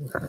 Okay.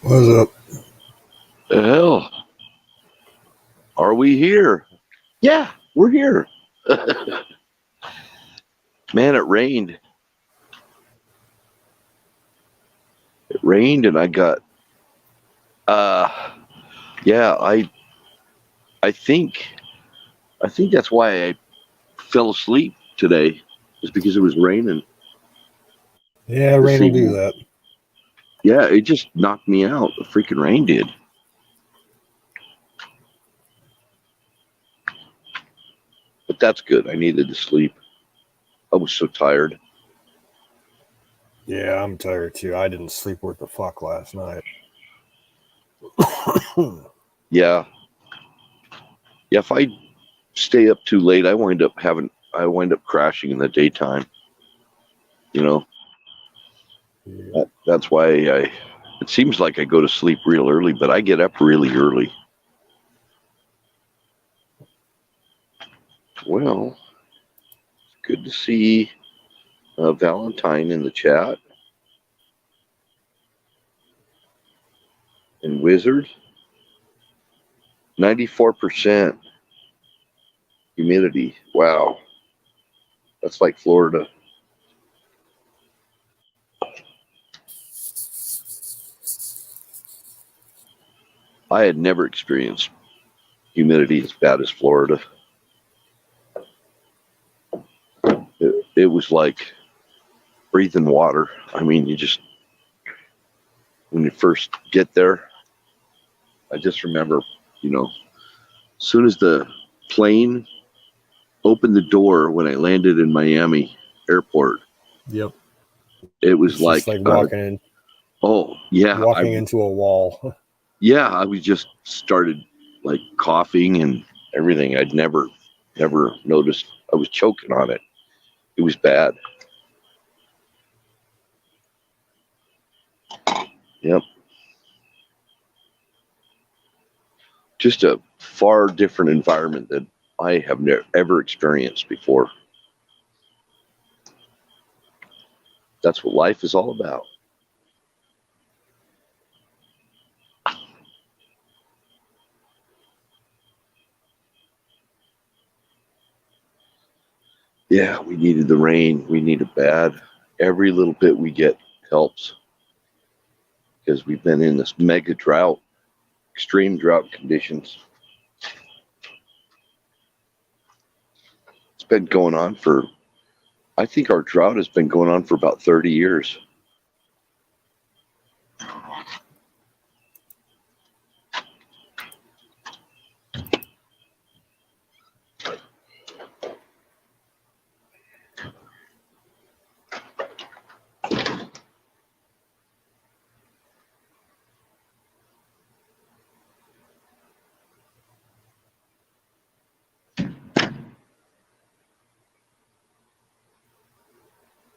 What's up? The hell? Are we here? Yeah, we're here. Man, it rained. It rained and I got uh yeah, I think I think that's why I fell asleep today. Is because it was raining Yeah, this rain will do evening. that. Yeah, it just knocked me out. The freaking rain did. But that's good. I needed to sleep. I was so tired. Yeah, I'm tired too. I didn't sleep worth the fuck last night. Yeah. Yeah, if I stay up too late, I wind up crashing in the daytime. You know, Yeah. that's why it seems like I go to sleep real early, but I get up really early. Well, good to see Valentine in the chat and Wizard. 94% humidity. Wow. That's like Florida. I had never experienced humidity as bad as Florida. It was like breathing water. I mean, when you first get there, I just remember, as soon as the plane opened the door when I landed in Miami airport, Yep. it was It's just like, like walking oh yeah, into a wall. I was just started like coughing and everything. I'd never noticed. I was choking on it. It was bad. Yep. Just a far different environment than I have ever experienced before. That's what life is all about. Yeah, we needed the rain. We need it bad. Every little bit we get helps because we've been in this mega drought, extreme drought conditions. It's been going on I think our drought has been going on for about 30 years.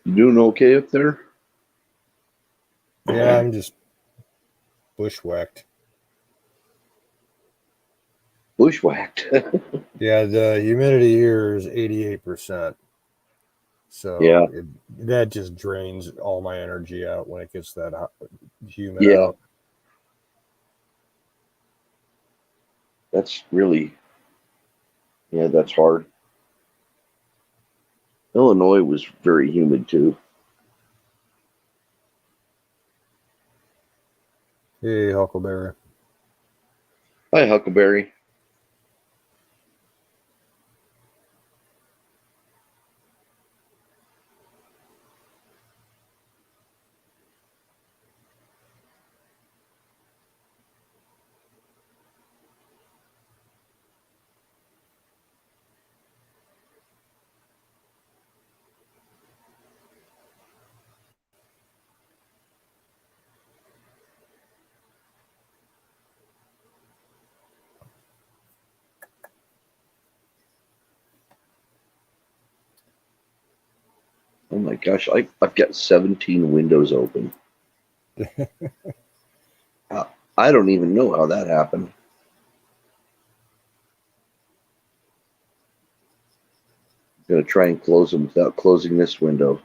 You doing okay up there? Yeah, I'm just bushwhacked. Bushwhacked. Yeah, the humidity here is 88%. Yeah, So that just drains all my energy out when it gets that hot, humid yeah. out. That's really, yeah, that's hard. Illinois was very humid too. Hey, Huckleberry. Hi, Huckleberry. Oh my gosh, I've got 17 windows open. Uh, I don't even know how that happened. I'm going to try and close them without closing this window.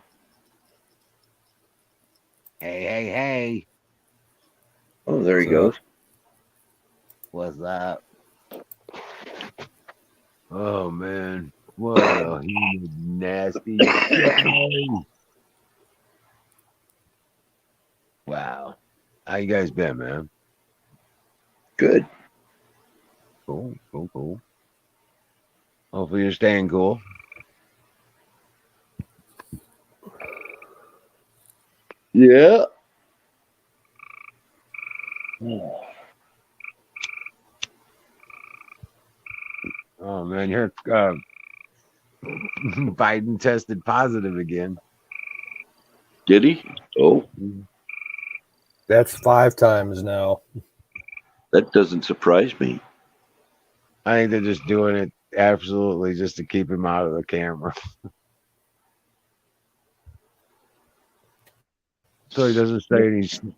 Hey, hey, hey. Oh, there he goes. What's that? Oh man, what a humid, nasty day. Wow. How you guys been, man? Good. Cool. Hopefully you're staying cool. Yeah. Oh man, you're Biden tested positive again. Did he? Oh, That's 5 times now. that doesn't surprise me. I think they're just doing it absolutely just to keep him out of the camera. So he doesn't say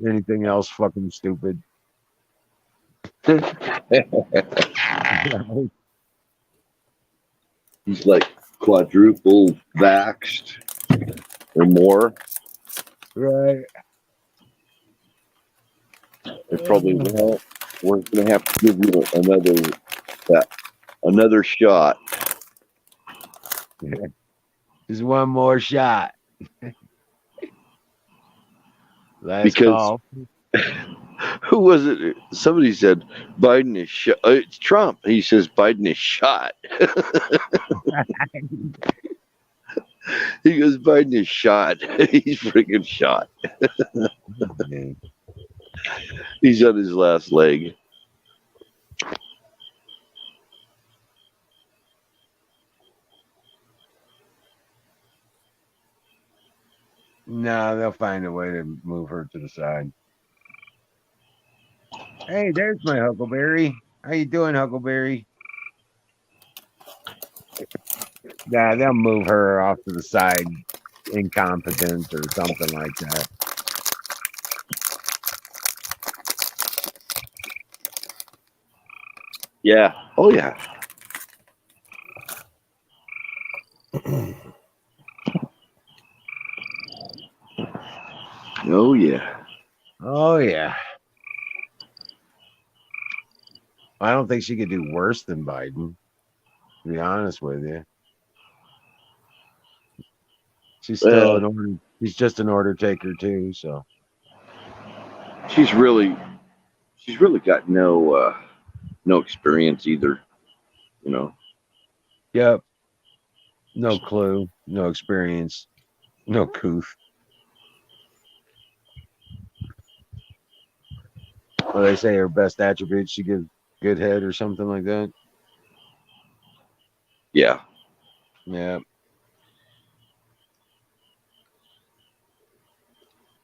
anything else fucking stupid. He's like quadruple vaxxed or more. Right. They probably won't. We're going to have to give you another shot. Just one more shot. Last Because call. who was it? Somebody said Biden is shot. It's Trump. He says Biden is shot. He goes, Biden is shot. He's freaking shot. He's on his last leg. No, they'll find a way to move her to the side. Hey, there's my Huckleberry. How you doing, Huckleberry? Yeah, they'll move her off to the side, incompetent or something like that. Yeah. Oh, yeah. Oh, yeah. Oh yeah. I don't think she could do worse than Biden, to be honest with you. She's still an order. She's just an order taker too. So She's really got no experience either. You know. yep. No clue. No experience. No couth. Well, they say her best attribute, she gives good head or something like that. Yeah. Yeah.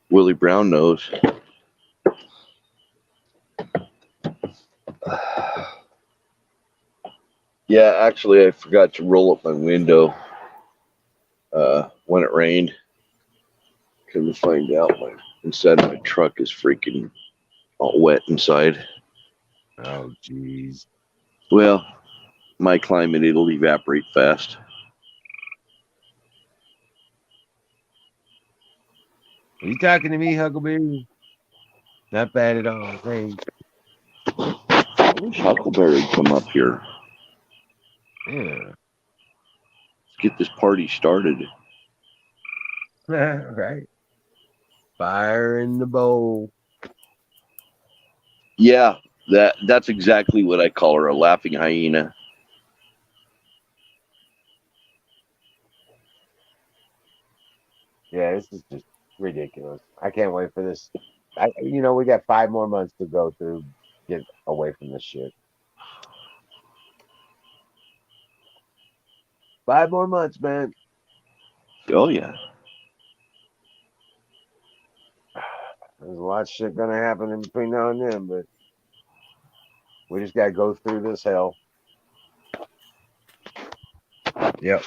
Willie Brown knows. Yeah, actually, I forgot to roll up my window when it rained. Couldn't find out my inside my truck is freaking all wet inside. Oh, jeez. Well, my climate, it'll evaporate fast. Are you talking to me, Huckleberry? Not bad at all. Thanks. I wish Huckleberry would come up here. Yeah. Let's get this party started. Right. Fire in the bowl. Yeah, that's exactly what I call her, a laughing hyena. Yeah, this is just ridiculous. I can't wait for this. We got 5 more months to go through, get away from this shit. 5 more months, man. Oh yeah. There's a lot of shit gonna happen in between now and then, but we just gotta go through this hell. Yep.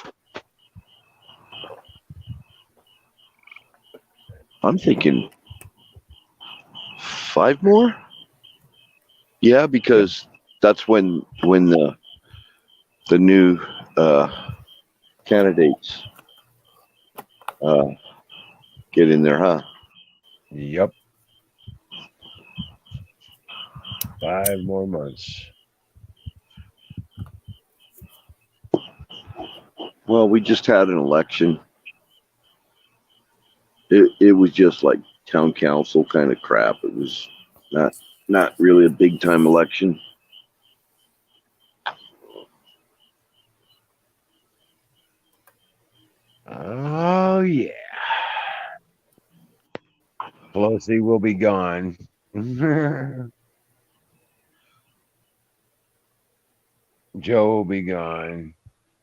I'm thinking 5 more. Yeah, because that's when the new candidates get in there, huh? Yep. 5 more months. Well, we just had an election. It was just like town council kind of crap. It was not really a big time election. Oh yeah. Pelosi will be gone. Joe will be gone.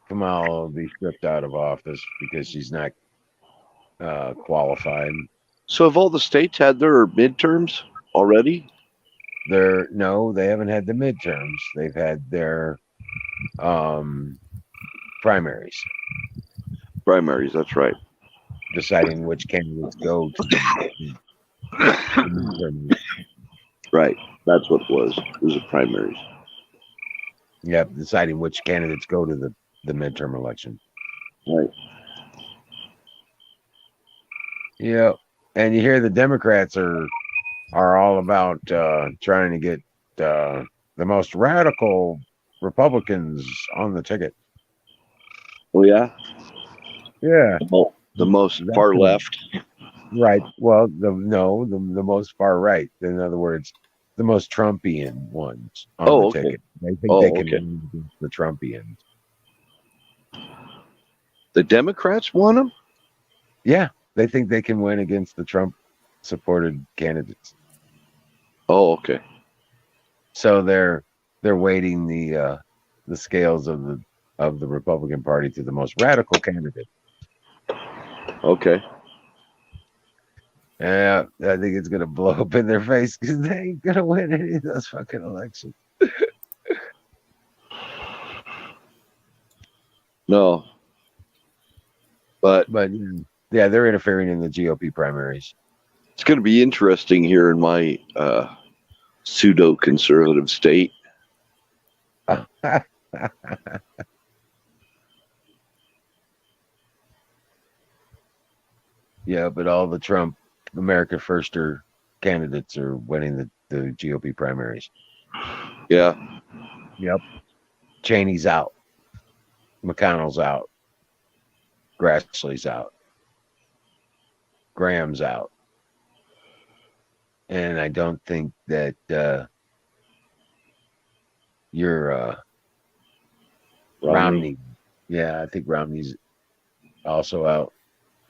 Kamala will be stripped out of office because she's not qualified. So have all the states had their midterms already? No, they haven't had the midterms. They've had their primaries, Primaries, that's right. deciding which candidates go to the midterms. Right. That's what it was. It was a primaries. Yep, deciding which candidates go to the midterm election. Right. Yep. And you hear the Democrats are all about trying to get the most radical Republicans on the ticket. Oh yeah. Yeah, The most that's far the- left. right. Well, the most far right. In other words, the most Trumpian ones on Oh, the okay. ticket. They think Oh, they can okay. win against the Trumpians. The Democrats won them? Yeah, they think they can win against the Trump supported candidates. Oh, okay. So they're weighting the scales of the Republican Party to the most radical candidate. Okay. Yeah, I think it's gonna blow up in their face because they ain't gonna win any of those fucking elections. No. But But yeah, they're interfering in the GOP primaries. it's going to be interesting here in my pseudo conservative state. Yeah, but all the Trump America Firster candidates are winning the GOP primaries. Yeah. Yep. Cheney's out. McConnell's out. Grassley's out. Graham's out. And I don't think that you're Romney. Yeah, I think Romney's also out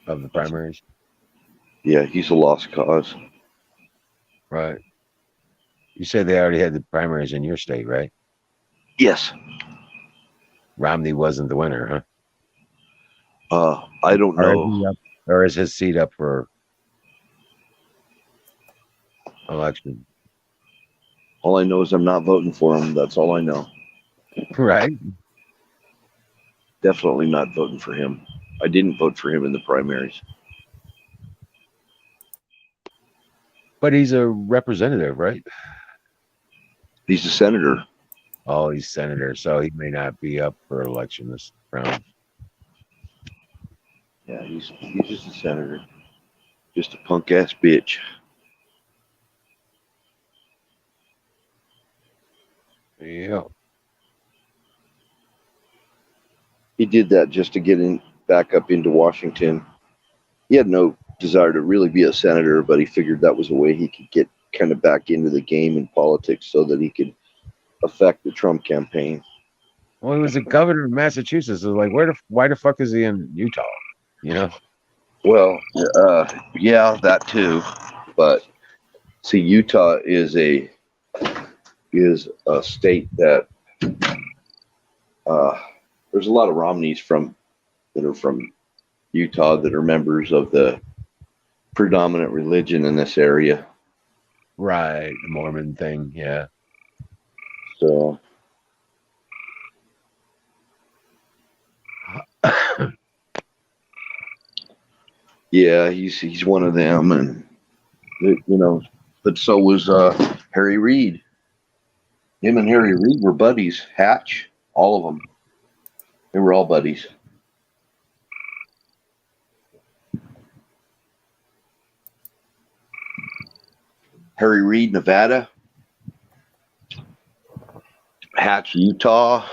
of the primaries. Yeah, he's a lost cause. Right. You said they already had the primaries in your state, right? Yes. Romney wasn't the winner, I don't huh? know. Or is his seat up for election? All I know is I'm not voting for him. That's all I know. Right. Definitely not voting for him. I didn't vote for him in the primaries. But he's a representative, right? He's a senator. Oh, he's senator, so he may not be up for election this round. Yeah, he's just a senator. Just a punk ass bitch. Yeah. He did that just to get back up into Washington. He had no desire to really be a senator, but he figured that was a way he could get kind of back into the game in politics so that he could affect the Trump campaign. Well, he was the governor of Massachusetts. So like, why the fuck is he in Utah? You know? Well, yeah, that too. But see, Utah is a state that there's a lot of Romneys that are from Utah that are members of the predominant religion in this area. Right. The Mormon thing. Yeah. So yeah, he's one of them, and but so was Harry Reid. Him and Harry Reid were buddies. Hatch, all of them. They were all buddies. Harry Reid, Nevada. Hatch, Utah.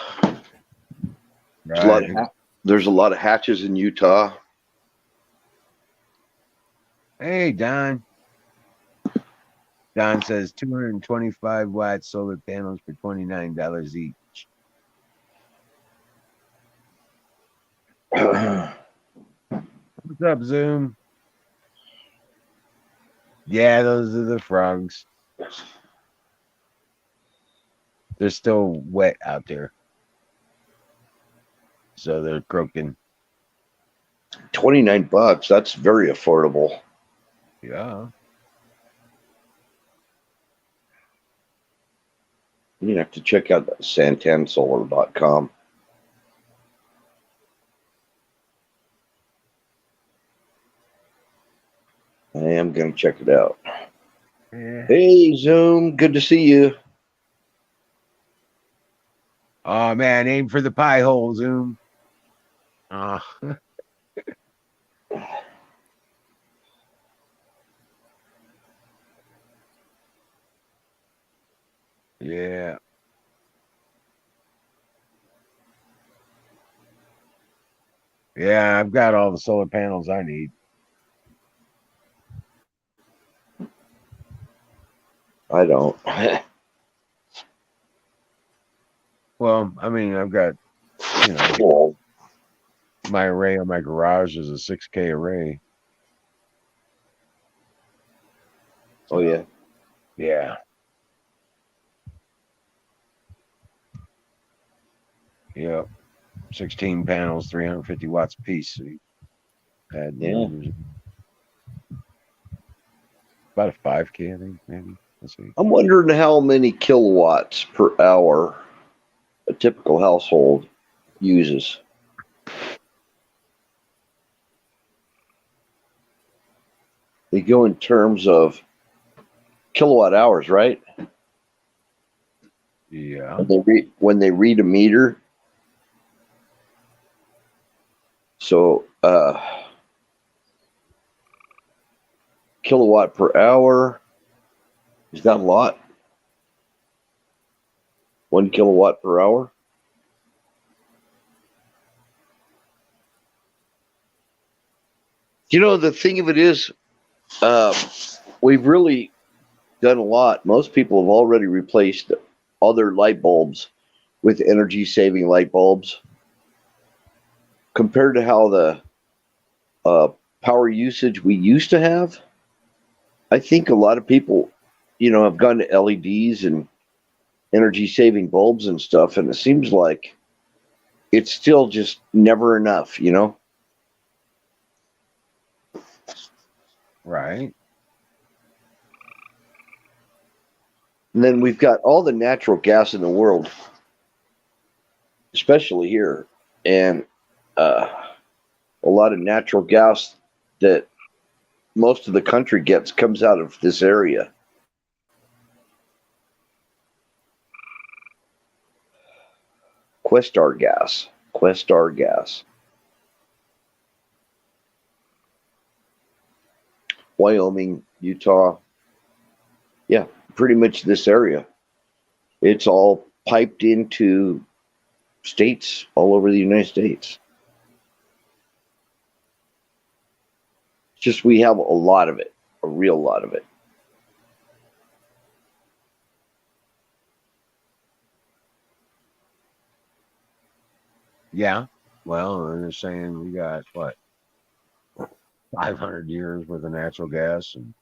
Right. There's a lot of hatches in Utah. Hey, Don. Don says 225 watt solar panels for $29 each. What's up, Zoom? Yeah, those are the frogs. They're still wet out there. So they're croaking. $29. That's very affordable. Yeah. You have to check out santansolar.com. I am going to check it out. Yeah. Hey, Zoom. Good to see you. Oh, man. Aim for the pie hole, Zoom. Oh. Yeah. Yeah, I've got all the solar panels I need. I don't. Well, I mean, I've got, you know, Oh, my array on my garage is a 6K array. oh yeah. Yeah. Yep. 16 panels, 350 watts a piece. So you had Yeah. about a 5K, I think, maybe. Let's see. I'm wondering how many kilowatts per hour a typical household uses. They go in terms of kilowatt hours, right? Yeah. When they read a meter. So kilowatt per hour, is that a lot? 1 kilowatt per hour? You know, the thing of it is, we've really done a lot. Most people have already replaced all their light bulbs with energy saving light bulbs compared to how the power usage we used to have. I think a lot of people, have gone to LEDs and energy saving bulbs and stuff, and it seems like it's still just never enough. Right. And then we've got all the natural gas in the world, especially here, and a lot of natural gas that most of the country gets comes out of this area. Questar gas. Wyoming, Utah. Yeah, pretty much this area. It's all piped into states all over the United States. It's just we have a lot of it, a real lot of it. Yeah. Well, they're saying we got what, 500 years worth of natural gas and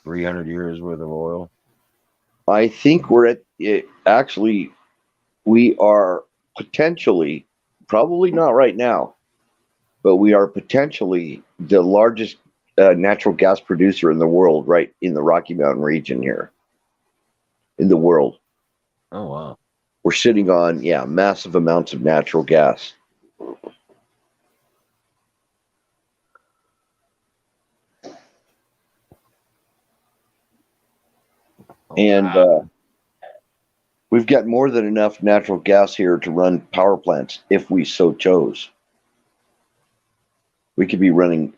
300 years worth of oil. I think we're at it. Actually, we are potentially, probably not right now, but we are potentially the largest natural gas producer in the world, right in the Rocky Mountain region here in the world. Oh, wow. We're sitting on, massive amounts of natural gas. And we've got more than enough natural gas here to run power plants if we so chose. We could be running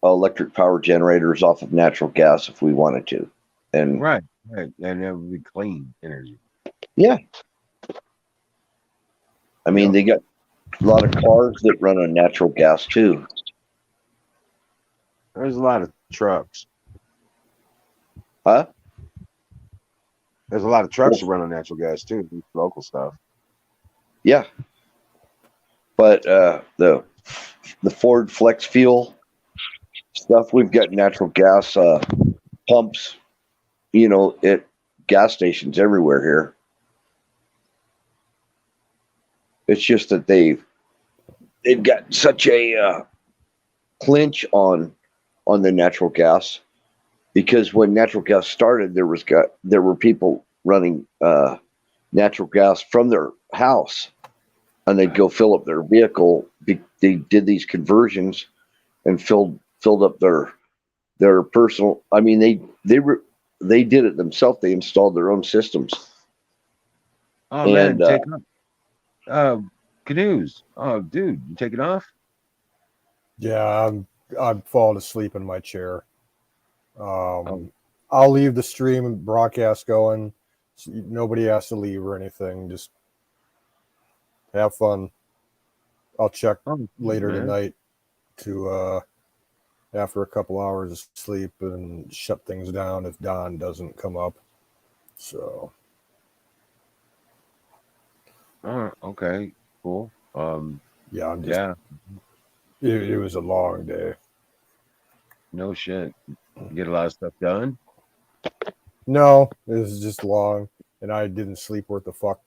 electric power generators off of natural gas if we wanted to. And Right. Right. And it would be clean energy. yeah, I mean, Yep. they got a lot of cars that run on natural gas too. There's a lot of trucks. Huh? There's a lot of trucks Well, that run on natural gas too. Local stuff. yeah, but the Ford Flex Fuel stuff, we've got natural gas pumps, at gas stations everywhere here. It's just that they've got such a clinch on the natural gas, because when natural gas started, there were people running natural gas from their house, and they'd go fill up their vehicle. They did these conversions and filled up their personal. I mean, they did it themselves. They installed their own systems, Oh and man, take off. Canoes. Oh, dude, you taking off? Yeah, I'm falling asleep in my chair. Oh, I'll leave the stream and broadcast going. So nobody has to leave or anything. Just have fun. I'll check later man. tonight to after a couple hours of sleep and shut things down if Don doesn't come up. So Oh, okay, cool. yeah, I'm just Yeah, it was a long day. no shit. You get a lot of stuff done. No, it was just long, and I didn't sleep worth the fuck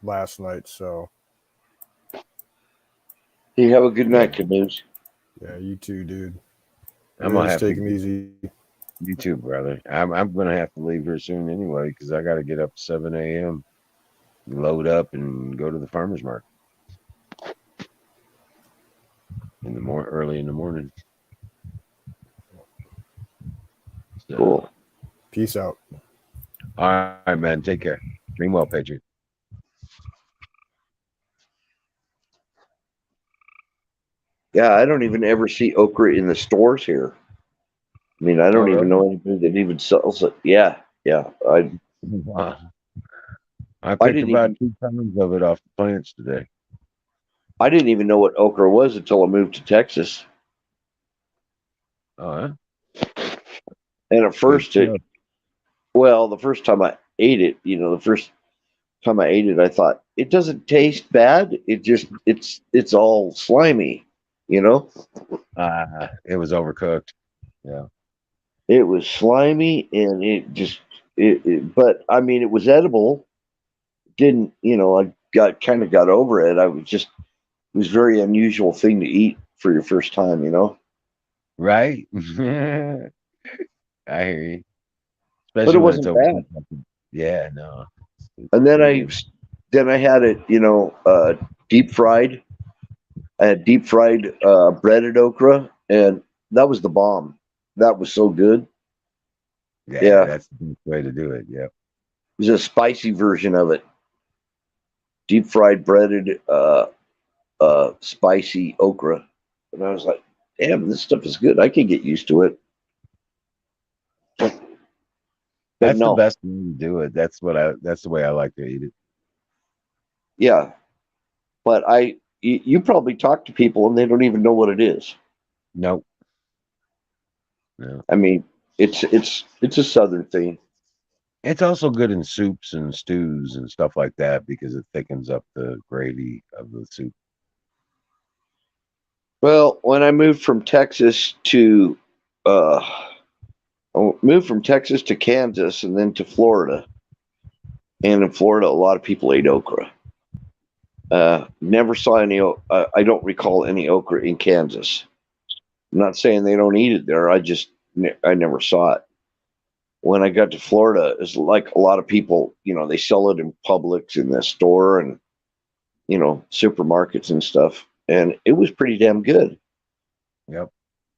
last night. So you have a good night, Canoes. yeah, you too, dude. I'm gonna Just have to. take them easy. You too, brother. I'm gonna have to leave here soon anyway because I got to get up at 7 a.m. load up and go to the farmers market early in the morning. So, Cool. Peace out. all right, man. Take care. Dream well, Patriot. Yeah, I don't even ever see okra in the stores here. I mean, I Oh, don't even really? know anybody that even sells it. Yeah, yeah. Wow. I I picked didn't about even 2 pounds of it off the plants today. I didn't even know what okra was until I moved to Texas. Oh, yeah? And at Good first, stuff. the first time I ate it, the first time I ate it, I thought it doesn't taste bad. It's all slimy, you know. It was overcooked. Yeah. It was slimy, and but I mean, it was edible. Didn't I got over it. It was a very unusual thing to eat for your first time. Right? I hear you. But Especially it when it's wasn't bad. overcooked. Yeah, no. And It's pretty good. then I had it, deep fried. I had deep fried breaded okra, and that was the bomb. That was so good. It Yeah, Yeah, that's the best way to do it. Yep. was a spicy version of it. Deep fried breaded spicy okra. And I was like, damn, this stuff is good. I can get used to it. But That's the no, best way to do it. That's the way I like to eat it. yeah. But you probably talk to people and they don't even know what it is. Nope. No. I mean, it's a southern thing. It's also good in soups and stews and stuff like that because it thickens up the gravy of the soup. Well, when I moved from Texas to uh, Kansas and then to Florida, and in Florida, a lot of people ate okra. Never saw any. I don't recall any okra in Kansas. I'm not saying they don't eat it there. I never saw it. When I got to Florida, it's like a lot of people. They sell it in Publix in the store and supermarkets and stuff, and it was pretty damn good. Yep.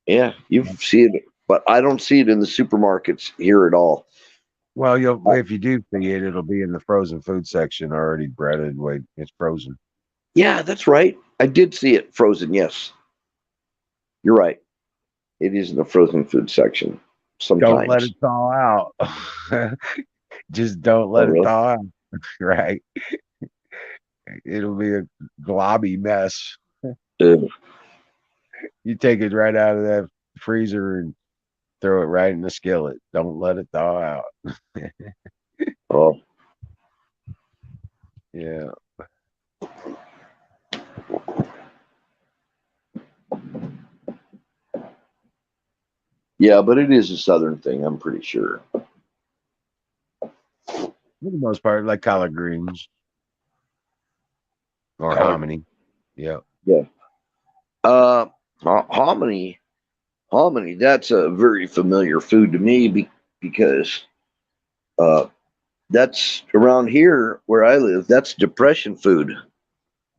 Yeah, you see it, but I don't see it in the supermarkets here at all. Well, Uh, if you do see it, it'll be in the frozen food section already breaded. Wait, it's frozen. yeah, that's right. I did see it frozen. Yes, you're right. It is in the frozen food section. Don't let sometimes. it thaw out. Just don't Oh, let it really? thaw out. Right. It'll be a globby mess. Ugh. You take it right out of that freezer and throw it right in the skillet. Don't let it thaw out. Oh, Yeah. yeah, but it is a southern thing, I'm pretty sure. For the most part, like collard greens or Collard. hominy. Yeah. Yeah. Uh, hominy. Hominy. That's a very familiar food to me because uh, that's around here where I live. That's depression food.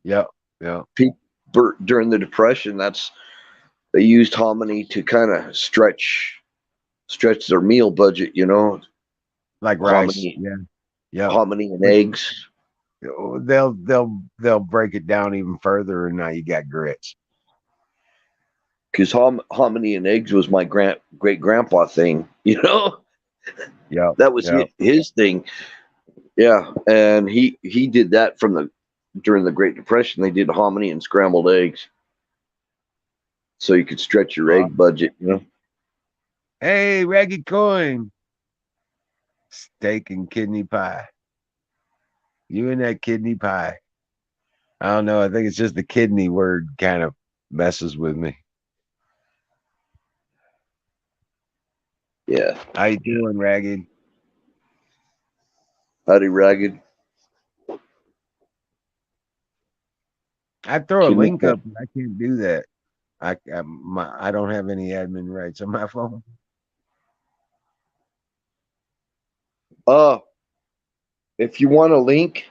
Yep. Yep. People during the depression, that's they used hominy to kind of stretch their meal budget. You know, Like rice. hominy, Yeah. Yep. hominy and Which eggs. they'll break it down even further, and now you got grits. Because hominy and eggs was my great grandpa thing. You know, Yep. that was Yep. his thing. Yeah, and he did that from the during the Great Depression. They did hominy and scrambled eggs, so you could stretch your egg budget. You know. Hey, Reggie Coin, steak and kidney pie. You and that kidney pie. I don't know. I think it's just the kidney word kind of messes with me. Yeah. How you doing, Ragged? Howdy, ragged. I'd throw a Kidney link pie. up, but I can't do that. I don't have any admin rights on my phone. Uh, if you want a link,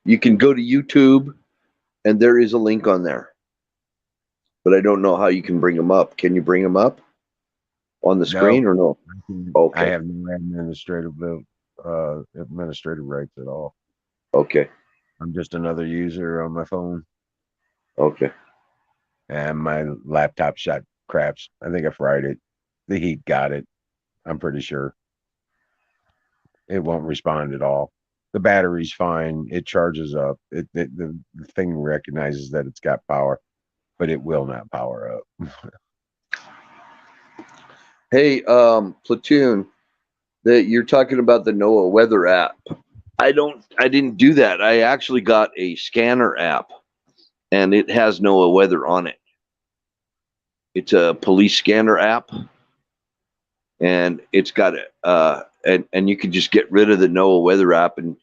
you can go to YouTube, and there is a link on there. But I don't know how you can bring them up. Can you bring them up on the No, screen or no? I Okay. have no administrative rights at all. Okay. I'm just another user on my phone, Okay. and my laptop shot craps. I think I fried it. The heat got it. I'm pretty sure it won't respond at all. The battery's fine. It charges up. The thing recognizes that it's got power, but it will not power up. Hey, Platoon, that you're talking about the NOAA weather app. I didn't do that. I actually got a scanner app and it has NOAA weather on it. It's a police scanner app and it's got it and you can just get rid of the NOAA weather app and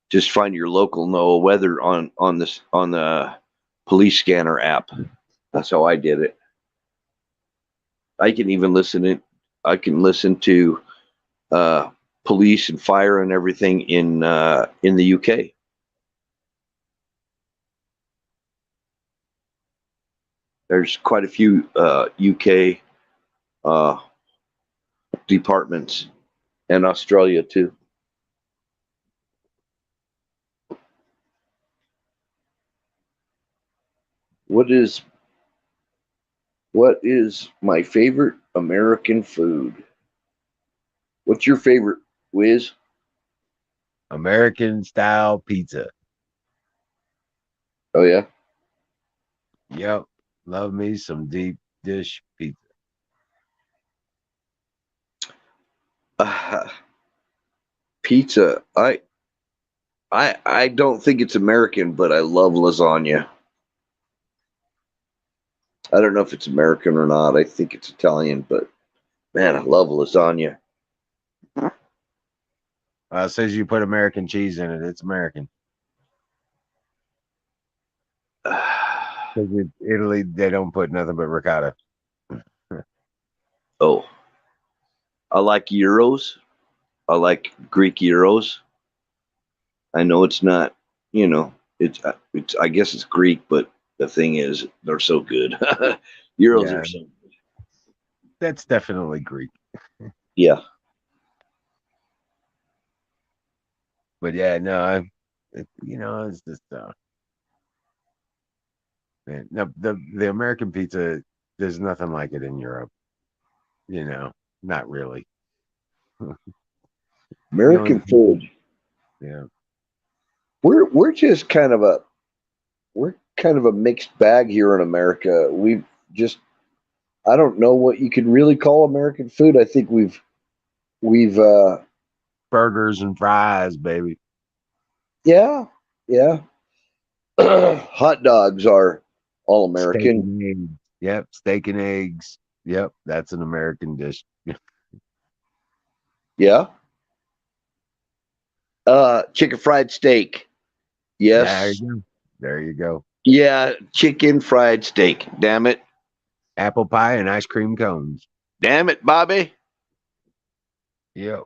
just find your local NOAA weather on this on the police scanner app. That's how I did it. I can even listen it. I can listen to uh, police and fire and everything in the UK. There's quite a few UK uh, departments and Australia too. What is what is my favorite American food? What's your favorite, Wiz? American style pizza. Oh yeah, Yep. Love me some deep dish pizza. uh, pizza. I don't think it's American, but I love lasagna. I don't know if it's American or not. I think it's Italian, but man, I love lasagna. Says you put American cheese in it. It's American. Because Italy, they don't put nothing but ricotta. Oh, I like euros. I like Greek euros. I know it's not, it's. I guess it's Greek, but the thing is, they're so good. Euros are Yeah, so. that's definitely Greek. Yeah. But yeah, no, it's just no, the American pizza. There's nothing like it in Europe. You know, Not really. American food. Yeah. We're just we're kind of a mixed bag here in America. We've just I don't know what you could really call American food. I think we've Burgers and fries, baby. yeah, yeah. Hot dogs are all Steak American. and eggs. Yep. Steak and eggs. Yep. That's an American dish. Yeah. Chicken fried steak. There Yes. you go. There you go. Yeah, chicken fried steak. Damn it. Apple pie and ice cream cones. Damn it, Bobby. Yep.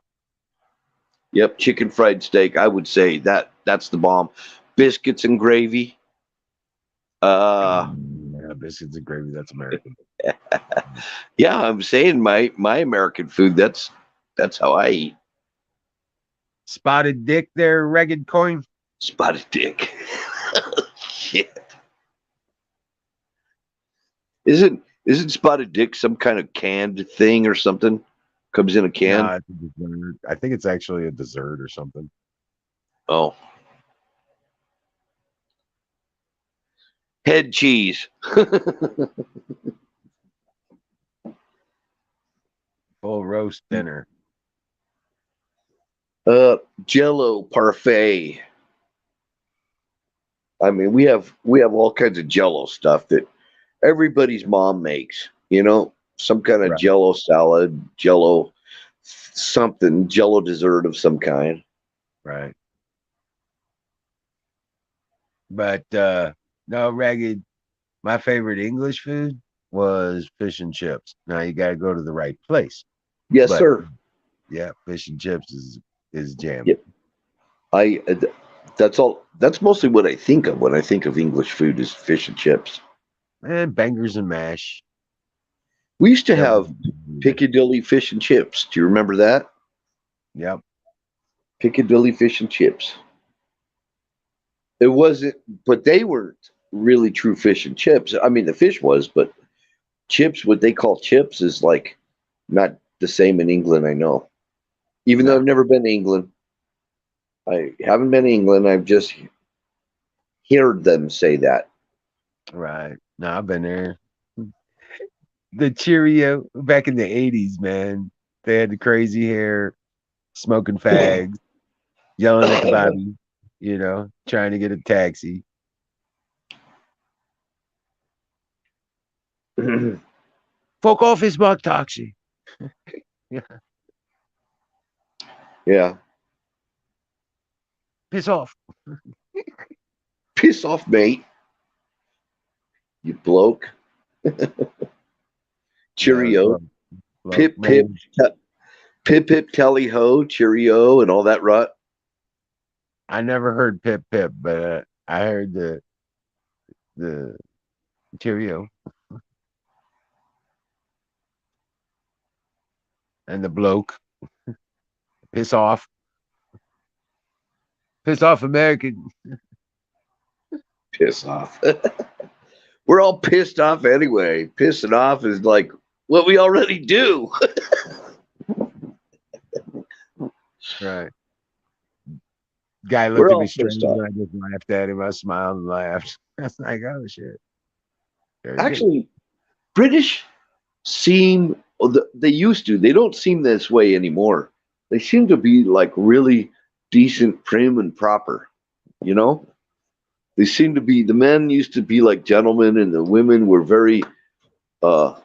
Yep, chicken fried steak. I would say that's the bomb. Biscuits and gravy. Uh Yeah, biscuits and gravy. That's American. yeah, I'm saying my American food, that's how I eat. Spotted dick there, ragged coin. Spotted dick. Shit. Isn't spotted dick some kind of canned thing or something? Comes in a can? No, it's a dessert. I think it's actually a dessert or something. Oh. Head cheese. Full roast dinner. Jello parfait. I mean, we have all kinds of Jello stuff that everybody's mom makes. Some kind of Right. Jello salad, Jello something, Jello dessert of some kind. Right. But no, ragged. My favorite English food was fish and chips. Now you got to go to the right place. Yes, But sir. yeah, fish and chips is jam. Yeah, I. That's all. That's mostly what I think of when I think of English food is fish and chips. And bangers and mash. We used to That was have Piccadilly fish and chips. Do you remember that? yep. Piccadilly fish and chips. It wasn't, but they weren't really true fish and chips. I mean, the fish was, but chips, what they call chips, is like not the same in England. I know, even though No. I've never been to England. I haven't been to England. I've just heard them say that. Right. No, I've been there. The Cheerio back in the 80s, man. They had the crazy hair, smoking fags, yelling at the Bobby, trying to get a taxi. Fuck off his bug taxi. Yeah. Yeah, Piss off. piss off, mate. You bloke. Yeah, Cheerio. bloke, Pip pip. man. Pip pip tally ho. Cheerio and all that rut. I never heard pip pip, but I heard the Cheerio and the bloke. Piss off. Piss off, American. Piss off. We're all pissed off anyway. Pissing off is like what we already do. Right. Guy We're looked at me all strange pissed off. and I just laughed at him. I smiled and laughed. I was like, oh shit. Very good. Actually, British seem they used to. They don't seem this way anymore. They seem to be like really decent, prim, and proper. You know, they seem to be. The men used to be like gentlemen, and the women were uh,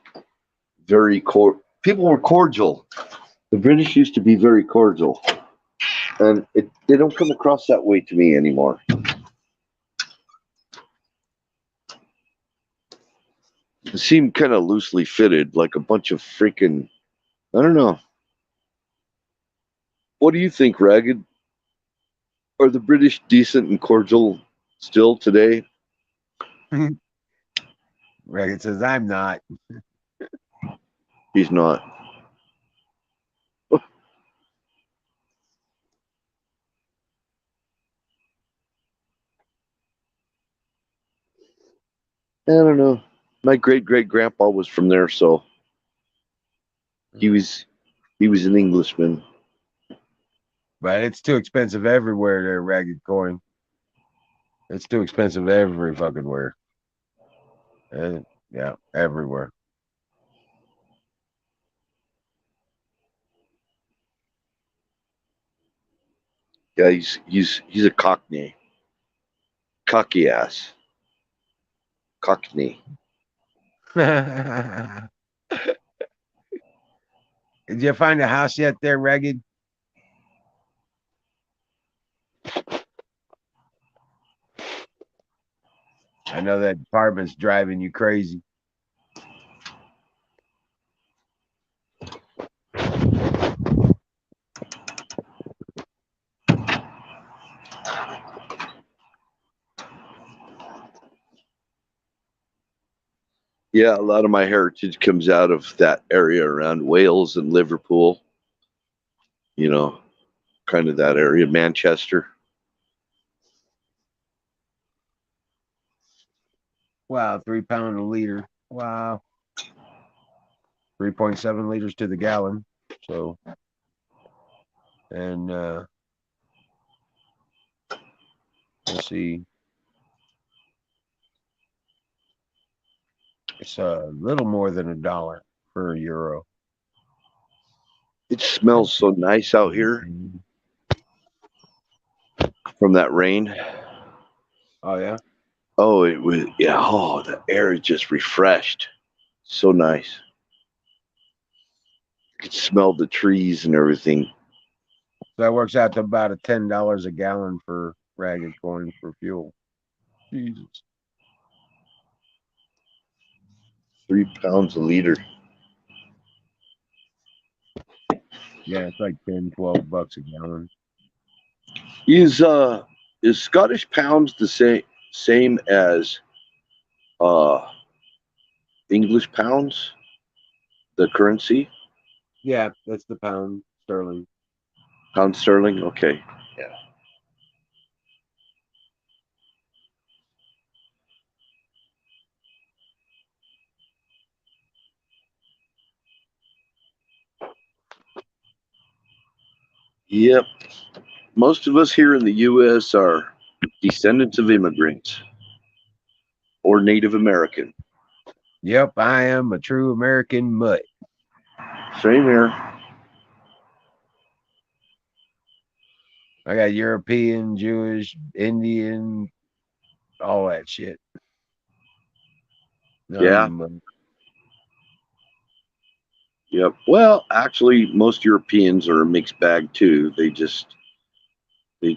people were cordial. The British used to be very cordial, and they don't come across that way to me anymore. They seem kind of loosely fitted, like a bunch of freaking. I don't know. What do you think, Ragged? Are the British decent and cordial still today? Reagan says, I'm not. He's not. I don't know. My great great grandpa was from there, so he was He was an Englishman. But it's too expensive everywhere there, Ragged Coin. It's too expensive every fucking where. Yeah, everywhere. Yeah, he's a Cockney, cocky ass, Cockney. Did you find a house yet there, Ragged? I know that apartment's driving you crazy. Yeah, a lot of my heritage comes out of that area around Wales and Liverpool. You know, kind of that area, Manchester. Wow, £3 a liter. Wow. 3.7 liters to the gallon. So, and let's see. It's a little more than $1 per euro. It smells so nice out here from that rain. Oh yeah. Oh, it was, yeah. Oh, the air is just refreshed. So nice. You could smell the trees and everything. So that works out to about a $10 a gallon for Ragged Coin for fuel. Jesus. 3 pounds a liter. Yeah, it's like 10, $12 a gallon. Is Scottish pounds the same as uh English pounds? The currency? Yeah, that's the pound sterling. Pound sterling? Okay. Yeah. Yep. Most of us here in the US are descendants of immigrants or Native American. Yep, I am a true American mutt. Same here. I got European, Jewish, Indian, all that shit. Yeah. Um, Yep. Well, actually, most Europeans are a mixed bag too. They just they're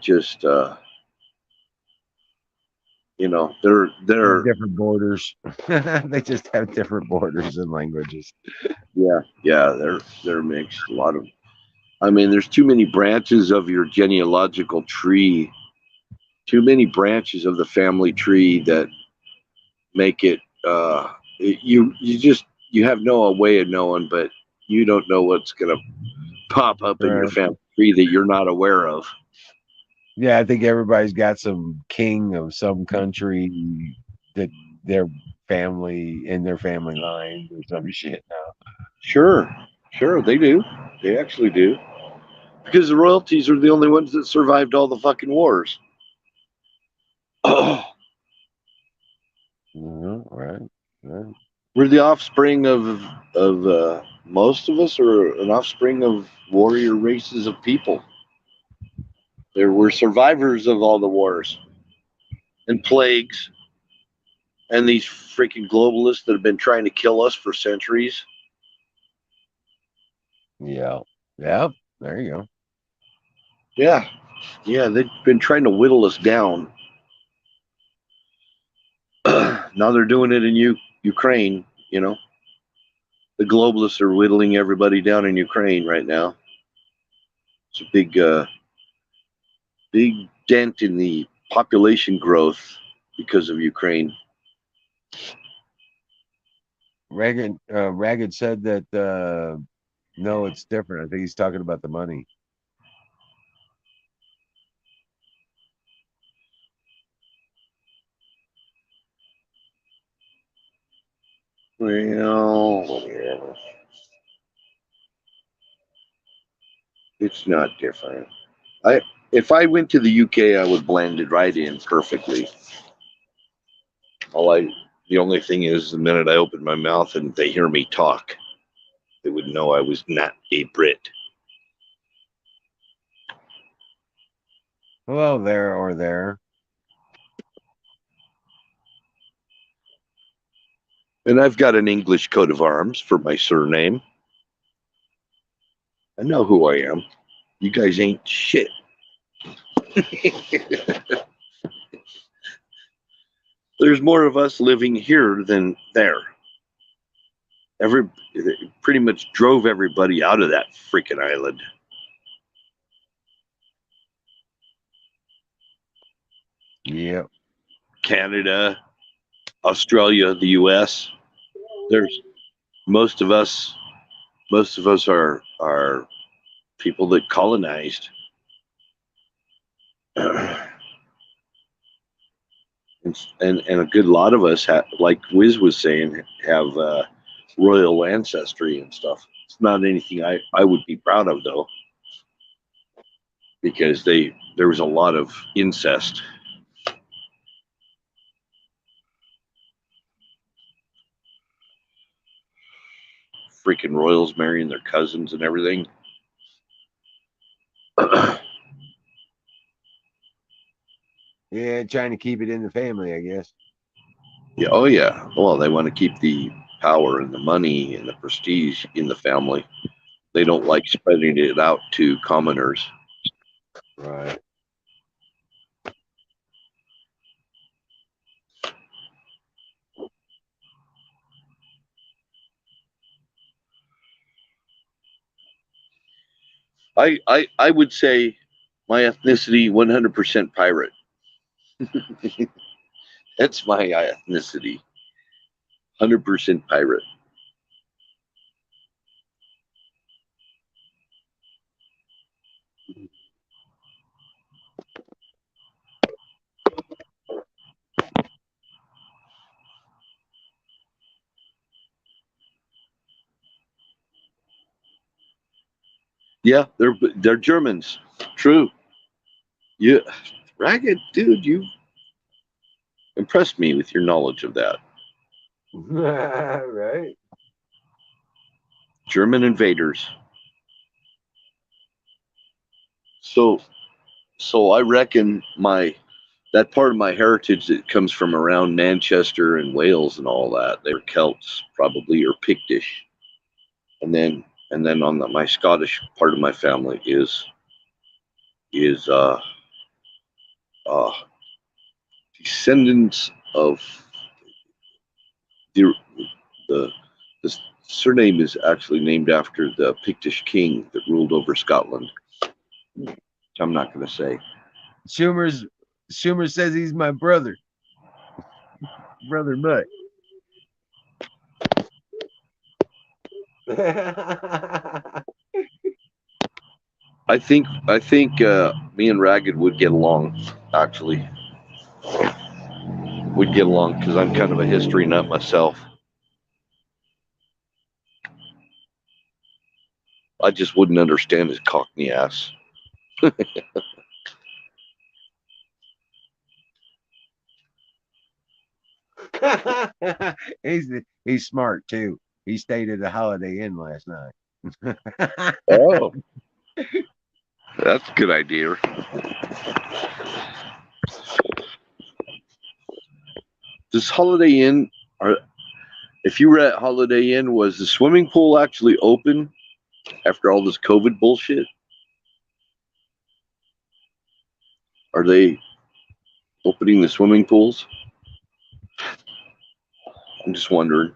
different borders. They just have different borders and languages. yeah, they're mixed. A lot of, I mean, there's too many branches of your genealogical tree, too many branches of the family tree that make it. You have no way of knowing, but you don't know what's gonna pop up in your Right. family tree that you're not aware of. Yeah, I think everybody's got some king of some country that their family in their family line or some shit now. Sure, sure, they do. They actually do. Because the royalties are the only ones that survived all the fucking wars. Right. Right. We're the offspring of most of us are an offspring of warrior races of people. There were survivors of all the wars and plagues and these freaking globalists that have been trying to kill us for centuries. Yeah. Yeah. There you go. Yeah, yeah, they've been trying to whittle us down. Now they're doing it in Ukraine. You know, the globalists are whittling everybody down in Ukraine right now. It's a big dent in the population growth because of Ukraine. Ragged said that no, it's different. I think he's talking about the money. Well, whatever. It's not different. If I went to the UK, I would blend it right in perfectly. All I The only thing is, the minute I open my mouth and they hear me talk, they would know I was not a Brit. Well, there or there. And I've got an English coat of arms for my surname. I know who I am. You guys ain't shit. There's more of us living here than there. Every Pretty much drove everybody out of that freaking island. Yep. Canada, Australia, the U.S. There's most of us. Most of us are people that colonized. And a good lot of us, like Wiz was saying, have royal ancestry and stuff. It's not anything I would be proud of, though, because there was a lot of incest. Freaking royals marrying their cousins and everything. Yeah, trying to keep it in the family, I guess. Yeah, oh yeah. Well, they want to keep the power and the money and the prestige in the family. They don't like spreading it out to commoners. Right. I would say my ethnicity 100% pirate. That's my ethnicity. 100% pirate. Yeah, they're Germans. True. You Ragged dude, you impressed me with your knowledge of that. Right. German invaders. So so I reckon my that part of my heritage that comes from around Manchester and Wales and all that, they were Celts probably, or Pictish. And then on my Scottish part of my family is uh, descendants of the the the surname is actually named after the Pictish king that ruled over Scotland. I'm not going to say. Schumer says he's my brother. Brother Mutt. I think me and Ragged would get along. Actually, we'd get along because I'm kind of a history nut myself. I just wouldn't understand his cockney ass. he's he's smart too. He stayed at a Holiday Inn last night. Oh, that's a good idea. This Holiday Inn, are if you were at Holiday Inn, was the swimming pool actually open after all this COVID bullshit? Are they opening the swimming pools? I'm just wondering.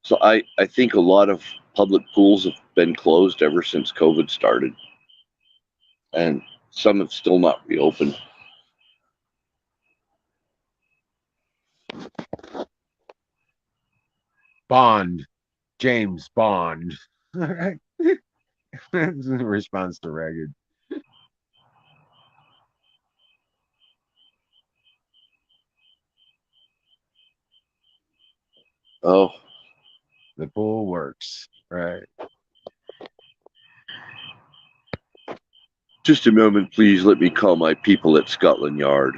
So I think a lot of public pools have been closed ever since COVID started, and some have still not reopened. Bond. James Bond. That's in response to Ragged. Oh, The pool works. Right. Just a moment, please. Let me call my people at Scotland Yard.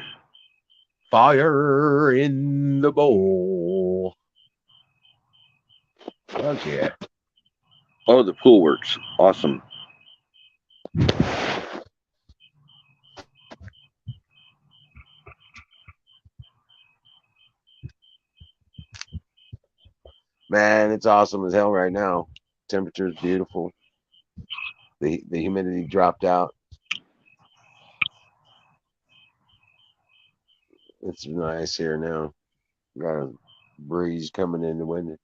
Fire in the bowl. Fuck yeah. Oh, the pool works. Awesome. Man, it's awesome as hell right now. Temperature's beautiful. The humidity dropped out. It's nice here now. Got a breeze coming in the window.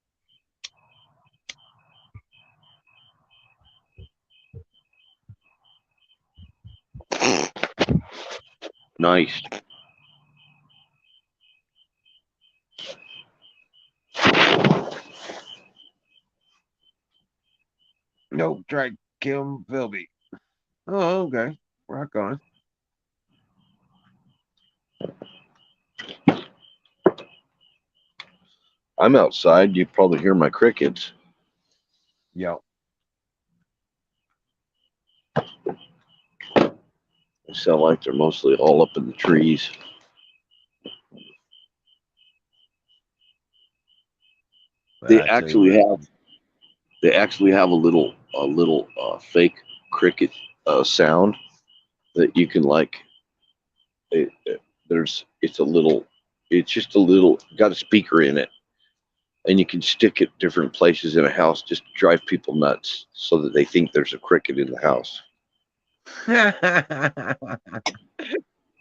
Nice. Nope, try to kill Philby. Oh, okay. Rock on. I'm outside. You probably hear my crickets. Yo. They sound like they're mostly all up in the trees. They I tell you actually what. have a little fake cricket sound that you can like. It's just a little got a speaker in it, and you can stick it different places in a house just to drive people nuts so that they think there's a cricket in the house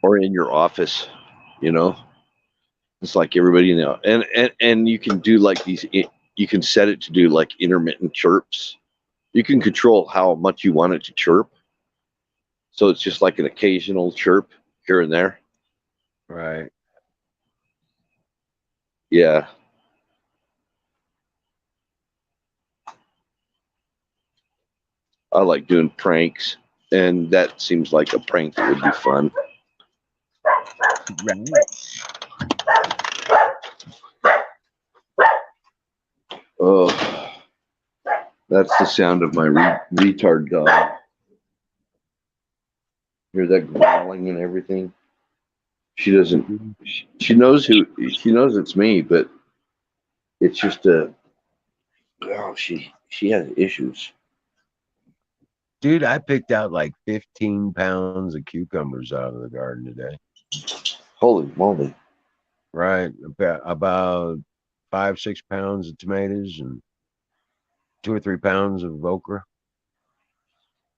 or in your office. You know, it's like everybody and you can do like these. You can set it to do like intermittent chirps. You can control how much you want it to chirp. So it's just like an occasional chirp here and there. Right. Yeah. I like doing pranks, and that seems like a prank that would be fun. Right. Oh, that's the sound of my retard dog. Hear that growling and everything? She doesn't. She knows who. She knows it's me, but it's just a. Oh, she has issues. Dude, I picked out like 15 pounds of cucumbers out of the garden today. Holy moly! Right. About 5, 6 pounds of tomatoes and 2 or 3 pounds of okra.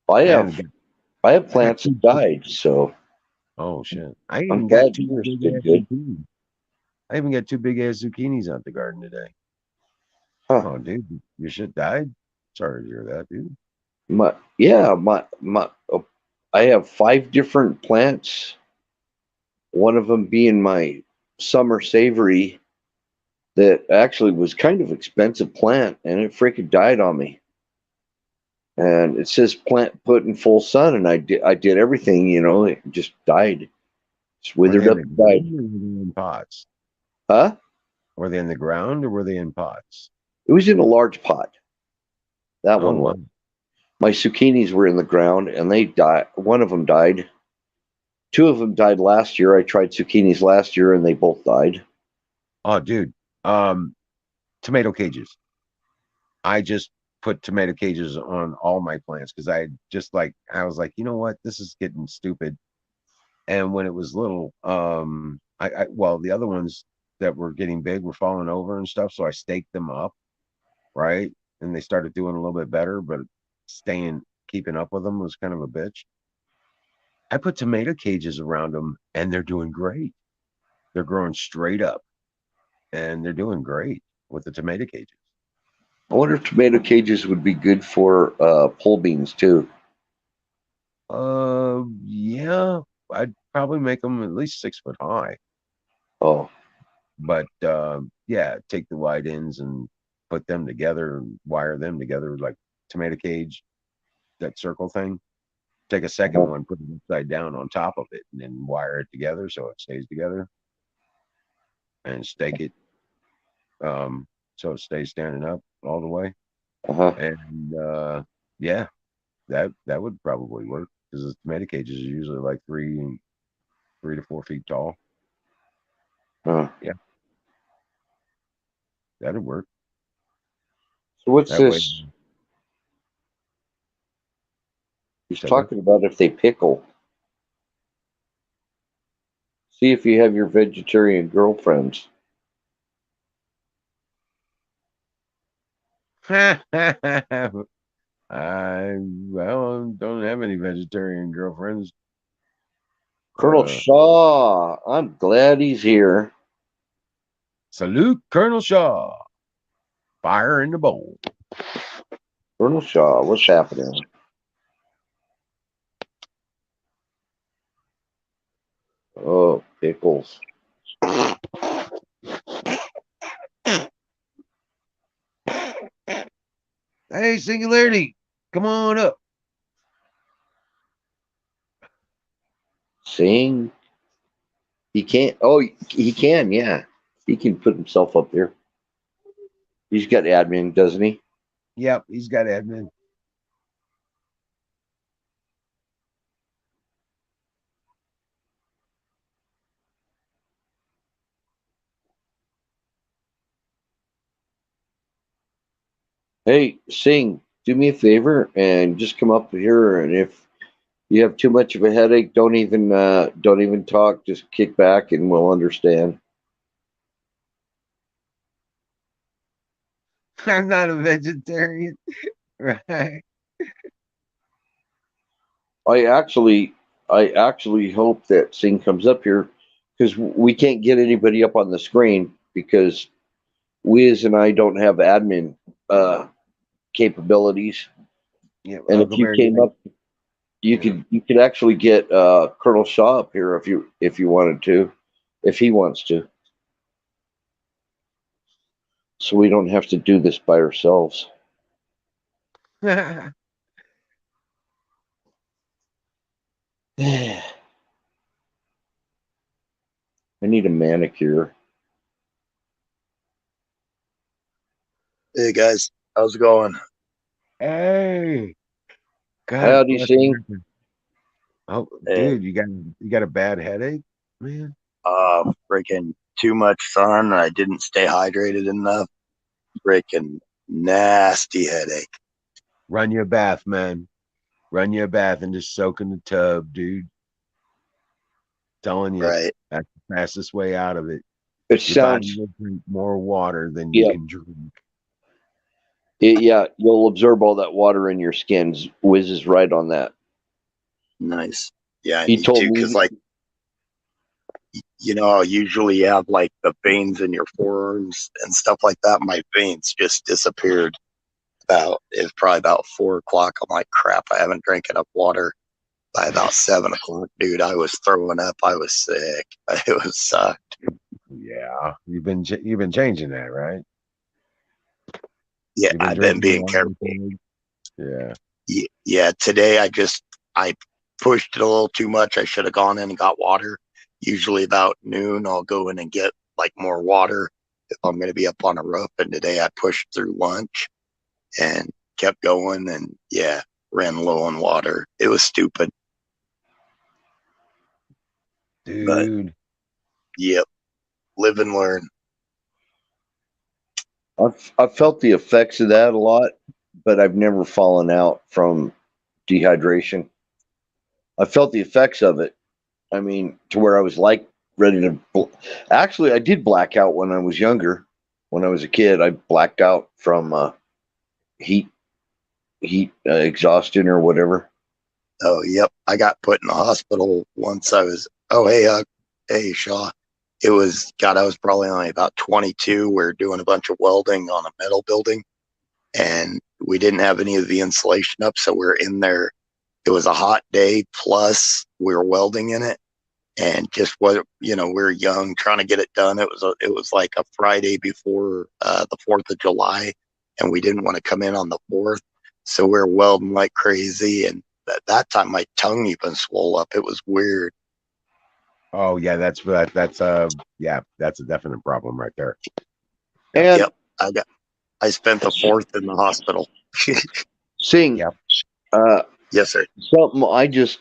I have And I have I got plants that died, so oh shit. I I'm even got glad two yours big did ass good. zucchini. I even got 2 big ass zucchinis out the garden today. Huh? Oh, dude, your shit died. Sorry to hear that, dude. My yeah, my. I have 5 different plants. One of them being my summer savory that actually was kind of expensive plant, and it freaking died on me. And it says plant put in full sun, and I did everything, it just died, just Were they withered in up the and ground died. or were they in pots? Huh? Were they in the ground or were they in pots? It was in a large pot. That Oh, one was. wow. My zucchinis were in the ground, and they died. One of them died. Two of them died last year. I tried zucchinis last year, and they both died. Oh, dude. Um, Tomato cages. I just put tomato cages on all my plants because I was like, you know what, this is getting stupid. And when it was little, well, the other ones that were getting big were falling over and stuff, so I staked them up, right? And they started doing a little bit better, but staying keeping up with them was kind of a bitch. I put tomato cages around them, and they're doing great. They're growing straight up, and they're doing great with the tomato cages. I wonder if tomato cages would be good for pole beans too. Yeah, I'd probably make them at least 6 foot high. Oh, But yeah, take the wide ends and put them together and wire them together like tomato cage, that circle thing. Take a second uh-huh. one, put it upside down on top of it, and then wire it together so it stays together and stake it so it stays standing up. all the way. Uh-huh. And yeah, that would probably work because the tomato cages are usually like 3 to 4 feet tall. Huh. Yeah, that'd work. So what's That way, this? He's say what? talking about if they pickle. See if you have your vegetarian girlfriends. I well don't have any vegetarian girlfriends. Colonel Uh, Shaw, I'm glad he's here. Salute Colonel Shaw. Fire in the bowl. Colonel Shaw, what's happening? Oh, pickles. Hey, Singularity, come on up. Sing? He can't. Oh, he can. Yeah, he can put himself up there. He's got admin, doesn't he? Yep, he's got admin. Hey, Sing, do me a favor and just come up here. And if you have too much of a headache, don't even talk. Just kick back, and we'll understand. I'm not a vegetarian, right? I actually, I actually hope that Sing comes up here because we can't get anybody up on the screen because Wiz and I don't have admin uh, capabilities. Yeah, And if Uncle you Bear, came up, you yeah. could actually get Colonel Shaw up here if you wanted to, if he wants to, so we don't have to do this by ourselves. I need a manicure. Hey guys, how's it going? Hey, God Howdy, bless Sing. America. Oh, Hey, dude, you got a bad headache, man. freaking too much sun. And I didn't stay hydrated enough. Freaking nasty headache. Run you a bath, man. Run you a bath and just soak in the tub, dude. Telling you, Right. that's the fastest way out of it. It Your body sounds, will drink more water than you yeah, can drink. yeah. You'll absorb all that water in your skins. Wiz is right on that. Nice. Yeah, I He need told to because, me, like, usually you have like the veins in your forearms and stuff like that. My veins just disappeared. It's probably about 4 o'clock. I'm like, crap. I haven't drank enough water. By about 7 o'clock, dude, I was throwing up. I was sick. It was Yeah, you've been changing that, right? yeah. You've been I've been drinking being more careful. recently. Yeah. Yeah, today I pushed it a little too much. I should have gone in and got water. Usually about noon, I'll go in and get like more water if I'm going to be up on a roof. And today I pushed through lunch and kept going, and yeah, ran low on water. It was stupid, but Dude. yep, live and learn. I've felt the effects of that a lot, but I've never fallen out from dehydration. I felt the effects of it. I mean, to where I was like ready to. Actually, I did black out when I was younger. When I was a kid, I blacked out from heat, exhaustion or whatever. Oh, yep, I got put in the hospital once. Oh, hey, Shaw. It was, God, I was probably only about 22. We are doing a bunch of welding on a metal building, and we didn't have any of the insulation up, so we're in there. It was a hot day, plus we were welding in it, and just what we were young, trying to get it done. It was like a Friday before the 4th of July, and we didn't want to come in on the 4th, so we were welding like crazy. And at that time, my tongue even swelled up. It was weird. Oh yeah, that's yeah, that's a definite problem right there. Yep. And Yep, I got I spent the 4th in the hospital. Sing. Yep. Yes, sir. Something I just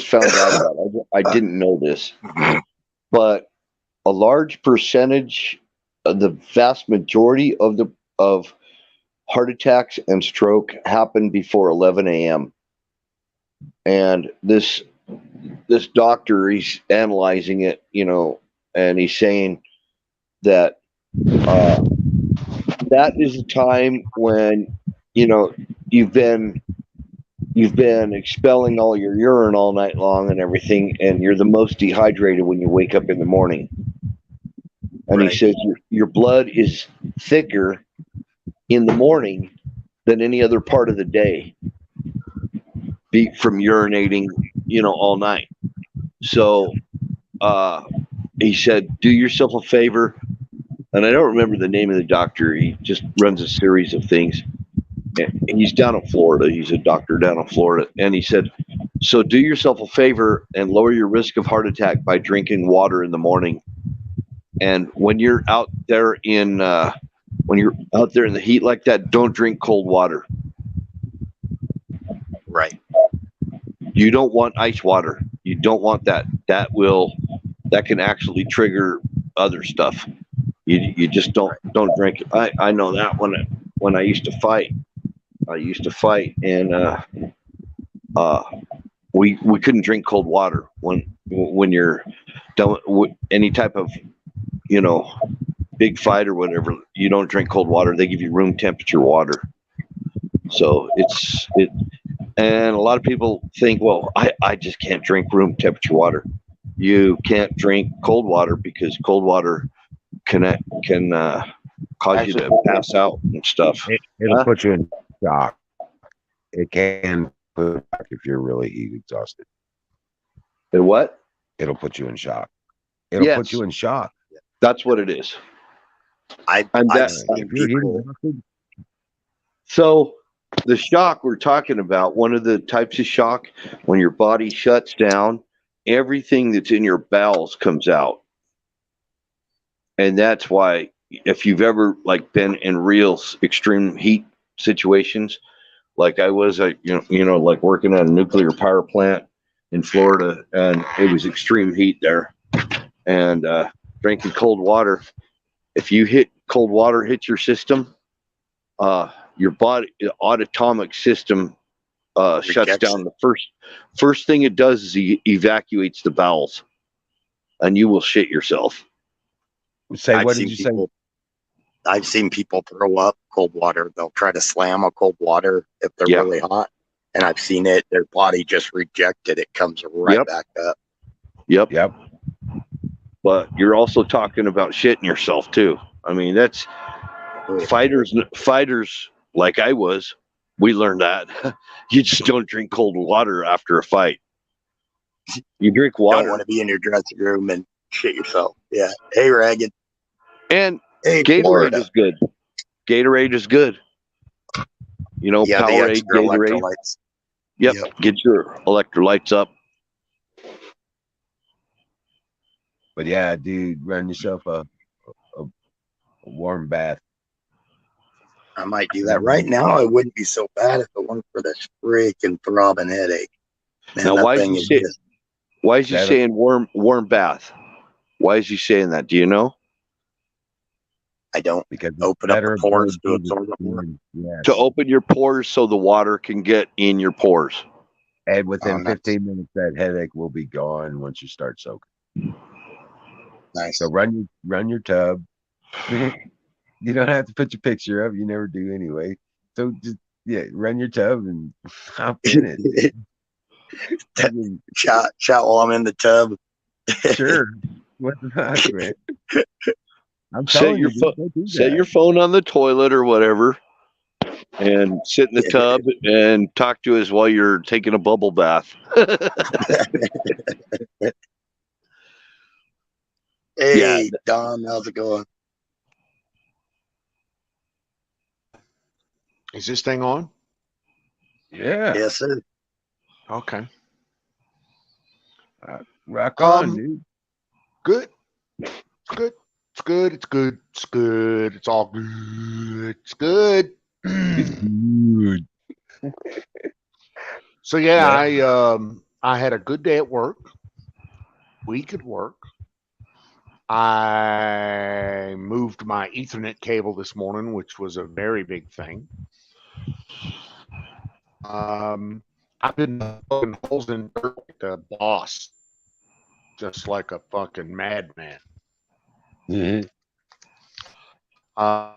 found out about. I didn't know this, but a large percentage, the vast majority of heart attacks and stroke happen before 11 a.m. And this doctor, he's analyzing it, and he's saying that that is a time when you've been expelling all your urine all night long and everything, and you're the most dehydrated when you wake up in the morning. And Right. he says your blood is thicker in the morning than any other part of the day, from urinating, all night. So he said, do yourself a favor. And I don't remember the name of the doctor. He just runs a series of things. And he's down in Florida. He's a doctor down in Florida. And he said, so do yourself a favor and lower your risk of heart attack by drinking water in the morning. And when you're out there in the heat like that, don't drink cold water. Right. You don't want ice water. You don't want that. That can actually trigger other stuff. You just don't drink it. I know that when I used to fight. And we couldn't drink cold water when you're done with any type of big fight or whatever. You don't drink cold water. They give you room temperature water. So and a lot of people think, well, I just can't drink room temperature water. You can't drink cold water because cold water can cause you to pass out and stuff. It'll put you in shock. It can put you in shock if you're really heat exhausted. And what? It'll put you in shock. It'll put you in shock. That's what it is. I've seen people. So the shock we're talking about, one of the types of shock, when your body shuts down, everything that's in your bowels comes out. And that's why if you've ever been in real extreme heat situations, like I was, like working at a nuclear power plant in Florida, and it was extreme heat there, and drinking cold water. If cold water hits your system, your body autonomic system shuts down. The first thing it does is evacuates the bowels, and you will shit yourself. What did you say? I've seen people throw up cold water. They'll try to slam a cold water if they're really hot. And I've seen it, their body just rejected. It comes right back up. Yep. But you're also talking about shitting yourself too. I mean, that's fighters like I was. We learned that you just don't drink cold water after a fight. You drink water. Don't want to be in your dressing room and shit yourself. Yeah. Hey, Ragged. And hey, Gatorade Florida. is good. Gatorade is good. Powerade, Gatorade. Yep. Get your electrolytes up. But yeah, dude, run yourself a warm bath. I might do that right now. It wouldn't be so bad if it weren't for this freaking throbbing headache. Man, now, why is he saying warm bath? Why is he saying that? Do you know? I don't. Because open up the pores to absorb the water. Yes. To open your pores so the water can get in your pores. And within 15 minutes, that headache will be gone once you start soaking. Nice. So run your tub. You don't have to put your picture up. You never do anyway. So just run your tub and hop in it. Shout while I'm in the tub. Sure. What the fuck, man? I'm set your phone on the toilet or whatever, and sit in the tub and talk to us while you're taking a bubble bath. Hey, Don, how's it going? Is this thing on? Yeah. Yes, sir. Okay. Rock on, dude. Good. Good. It's good. It's good. It's good. It's all good. It's good. It's good. So yeah, Yeah. I had a good day at work. Week at work. I moved my Ethernet cable this morning, which was a very big thing. I've been poking holes in dirt like the boss, just like a fucking madman. Mhm. Uh,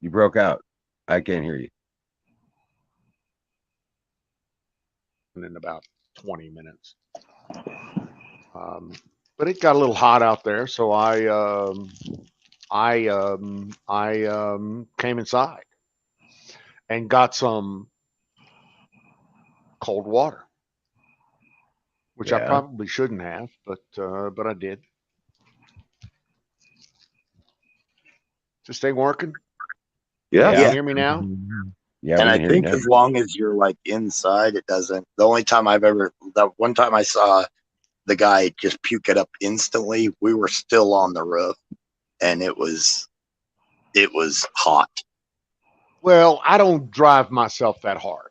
You broke out. I can't hear you. in about 20 minutes. But it got a little hot out there, so I came inside and got some cold water, which I Yeah. probably shouldn't have, but I did. This thing working? Yeah. Can you Yeah. hear me now? Yeah, And we I can hear you think now. as long as you're like inside, it doesn't. The only time that one time I saw the guy just puke it up instantly, we were still on the roof and it was hot. Well, I don't drive myself that hard.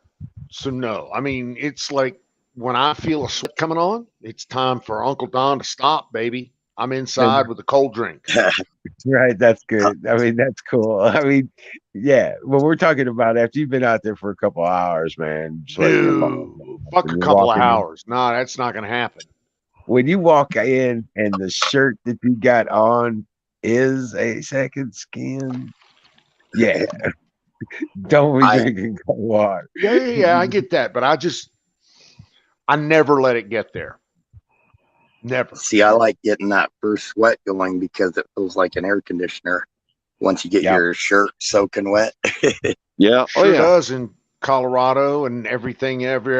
So no. I mean, it's like when I feel a sweat coming on, it's time for Uncle Don to stop, baby. I'm inside with a cold drink. Right, that's good. I mean, that's cool. I mean, yeah. Well, we're talking about after you've been out there for a couple hours, man, sweating your balls No, off, fuck and a you're couple of walking in. hours. No, that's not going to happen. When you walk in and the shirt that you got on is a second skin, yeah, don't be I drinking cold water. Yeah, I get that, but I never let it get there. Never. see. I like getting that first sweat going because it feels like an air conditioner once you get Yep. your shirt soaking wet. Yeah. Oh Sure yeah. does in Colorado and every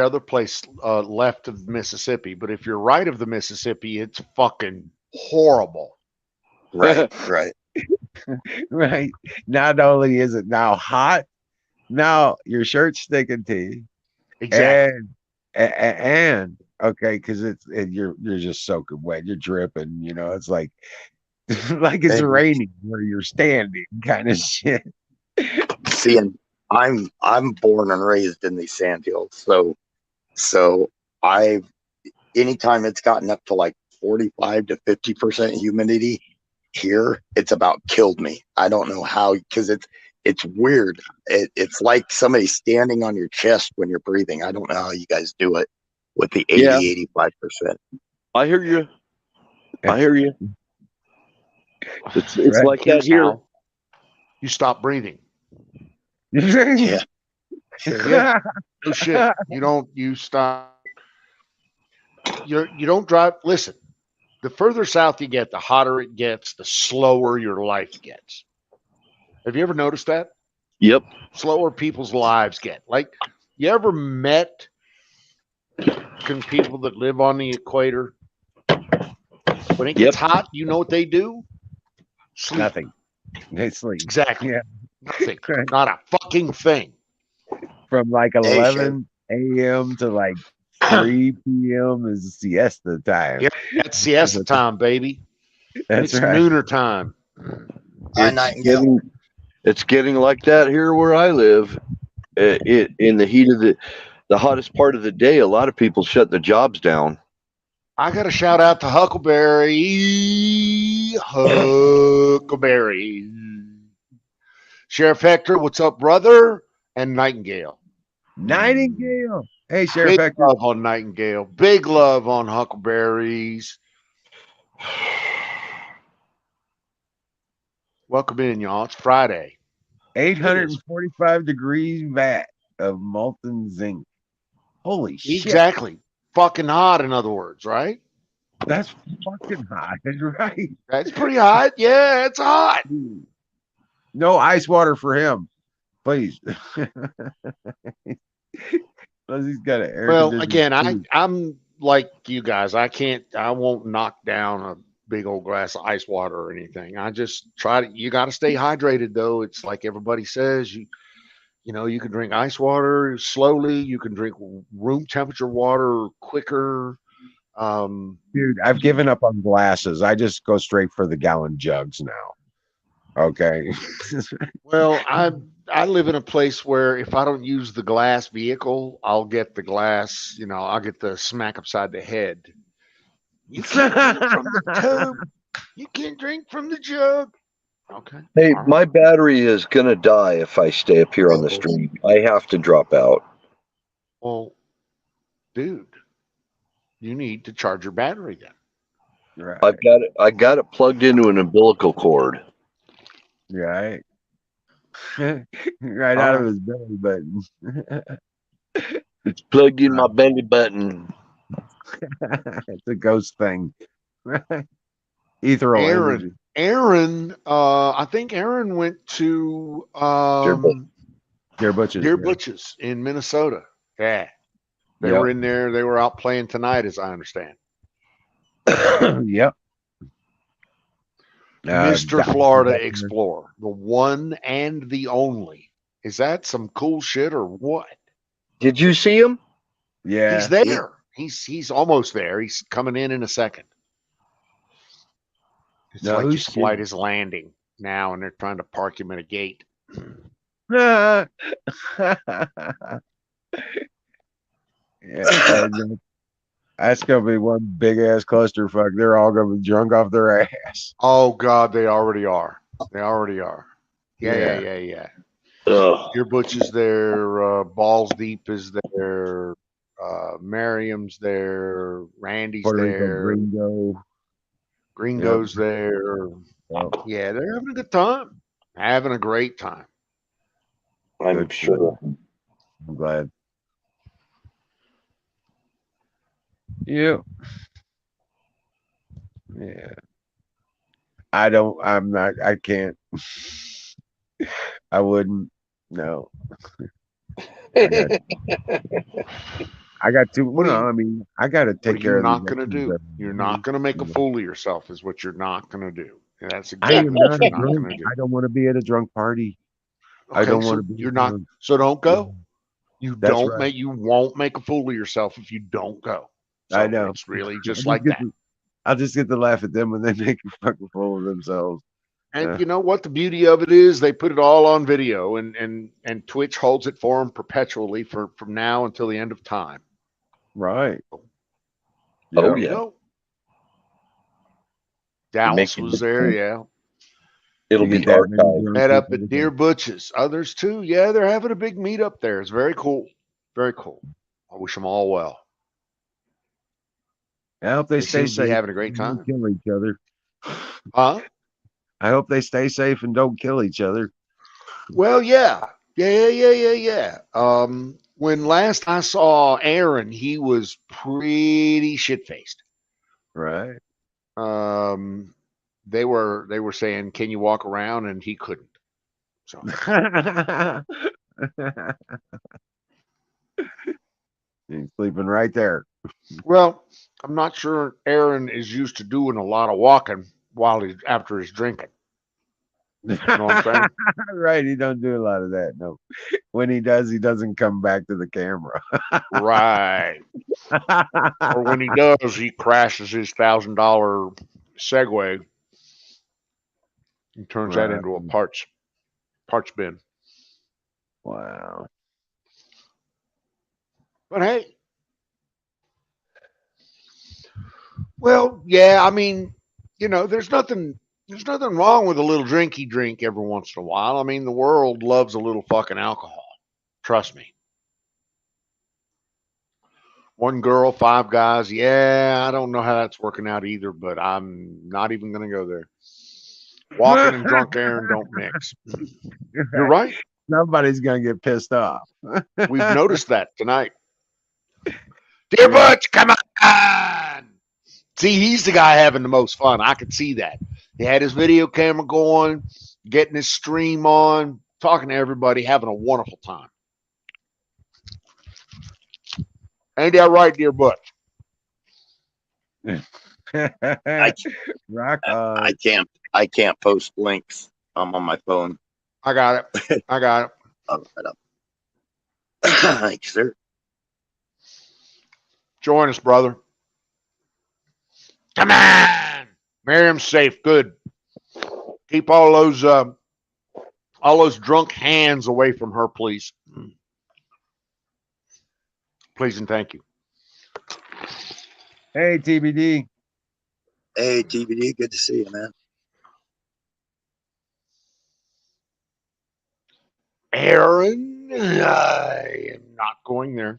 other place left of Mississippi. But if you're right of the Mississippi, it's fucking horrible. Right. Right. Right. Not only is it now hot, now your shirt's sticking to you, Exactly. and and okay, because you're just soaking wet, you're dripping. You know, it's like like it's And raining where you're standing, kind of shit. seeing, I'm born and raised in these sandhills, so I've anytime it's gotten up to like 45 to 50% humidity here, it's about killed me. I don't know how, because it's weird. It's like somebody standing on your chest when you're breathing. I don't know how you guys do it with the Yeah. 85%. I hear you. I hear you. It's Right. like that Here's here. how you stop breathing. Yeah. Yeah. No shit. You stop. You don't drive. Listen, the further south you get, the hotter it gets, the slower your life gets. Have you ever noticed that? Yep. Slower people's lives get. Like, you ever met people that live on the equator? When it Yep. gets hot, you know what they do? Sleep. Nothing. They sleep. Exactly. Yeah. Nothing. Right. Not a fucking thing. From like Hey, Shay. 11 a.m. to like 3 p.m. is siesta time. Yep, that's siesta time, baby. That's It's right. nooner time. Hi, It's Nightingale. getting like that here where I live. It in the heat of the hottest part of the day, a lot of people shut the jobs down. I got to shout out to Huckleberry. Huckleberry. Sheriff Hector, what's up, brother? And Nightingale. Nightingale. Hey, Sheriff Big Hector. love on Nightingale. Big love on Huckleberries. Welcome in, y'all. It's Friday. 845 degrees vat of molten zinc. Holy shit. Exactly. Fucking hot, in other words, right? That's fucking hot, right? That's pretty hot. Yeah, it's hot. No ice water for him, please. Unless he's got an air Well, conditioning. again, I'm like you guys. I won't knock down a big old glass of ice water or anything. I just try to. You got to stay hydrated, though. It's like everybody says. You can drink ice water slowly. You can drink room temperature water quicker. Dude, I've given up on glasses. I just go straight for the gallon jugs now. Okay. Well, I live in a place where if I don't use the glass vehicle, I'll get the glass, I'll get the smack upside the head. You can't drink from the tub. You can't drink from the jug. Okay. Hey, All right. my battery is gonna die if I stay up here on the Uh-oh. stream. I have to drop out. Well, dude, you need to charge your battery then. Right. I got it plugged into an umbilical cord. Right. Right All out of right. his belly button. It's plugged in my belly button. It's a ghost thing. Ethereal energy. Aaron, I think Aaron went to Dear Butches. Deer Yeah. Butches in Minnesota. Yeah. They Yep. were in there. They were out playing tonight, as I understand. Yep. Mr. Dallas Florida is up there. Explorer, the one and the only. Is that some cool shit or what? Did you see him? Yeah. He's there. He's almost there. He's coming in a second. It's No, like who's his flight is landing now, and they're trying to park him at a gate. yeah, that's gonna be one big ass clusterfuck. They're all gonna be drunk off their ass. Oh God, they already are. They already are. Yeah. Ugh. Your Butch is there. Balls Deep is there. Merriam's there. Randy's Puerto Rico there. Gringo. Gringo's there. Yep. Yeah, they're having a good time. Having a great time. I'm Good. sure. I'm glad. Yeah. Yeah. I can't. I wouldn't. No. I got to. What are Well, you- I mean, I got to What take are care you of not these going to veterans do? every You're day. not going to make a fool of yourself is what you're not going to do. And that's I exactly am what not you're a not drunk. going to do. I don't want to be at a drunk party. I Okay, don't so want to be. you're not. So don't go. You That's don't right. make. You won't make a fool of yourself if you don't go. So I know. it's really just like that. I'll just get to laugh at them when they make a fucking fool of themselves. And you know what? The beauty of it is they put it all on video, and Twitch holds it for them perpetually from now until the end of time. Right. Oh, There yeah. you go. Dallas making was it there, cool. yeah. It'll You be get that many archived. drunk Met up people at Deer Butches. Others too. Yeah, they're having a big meetup there. It's very cool. Very cool. I wish them all well. I hope they They stay seem to be safe. having a great and don't time. kill each other. Huh? I hope they stay safe and don't kill each other. Well, yeah. When last I saw Aaron, he was pretty shit faced. Right. They were saying, "Can you walk around?" and he couldn't. So He's sleeping right there. well, I'm not sure Aaron is used to doing a lot of walking while he's after his drinking. You know what I'm saying? Right. He don't do a lot of that. No. When he does, he doesn't come back to the camera. Right. Or when he does, he crashes his $1,000 Segway and turns that into a parts bin. Wow. But hey, well, yeah, I mean, there's nothing wrong with a little drinky drink every once in a while. I mean, the world loves a little fucking alcohol. Trust me. One girl, 5 guys. Yeah, I don't know how that's working out either, but I'm not even going to go there. Walking and drunk Aaron don't mix. You're right. Somebody's gonna get pissed off. We've noticed that tonight. Dear Butch, come on. See, he's the guy having the most fun. I could see that. He had his video camera going, getting his stream on, talking to everybody, having a wonderful time. Ain't that right, Dear Butch? Rock on. I can't post links. I'm on my phone. I got it. I'll look it up. Thanks, sir. Join us, brother. Come on. Miriam's safe. Good. Keep all those drunk hands away from her, please. Please and thank you. Hey, TBD. Hey, TBD, good to see you, man. Aaron, I am not going there.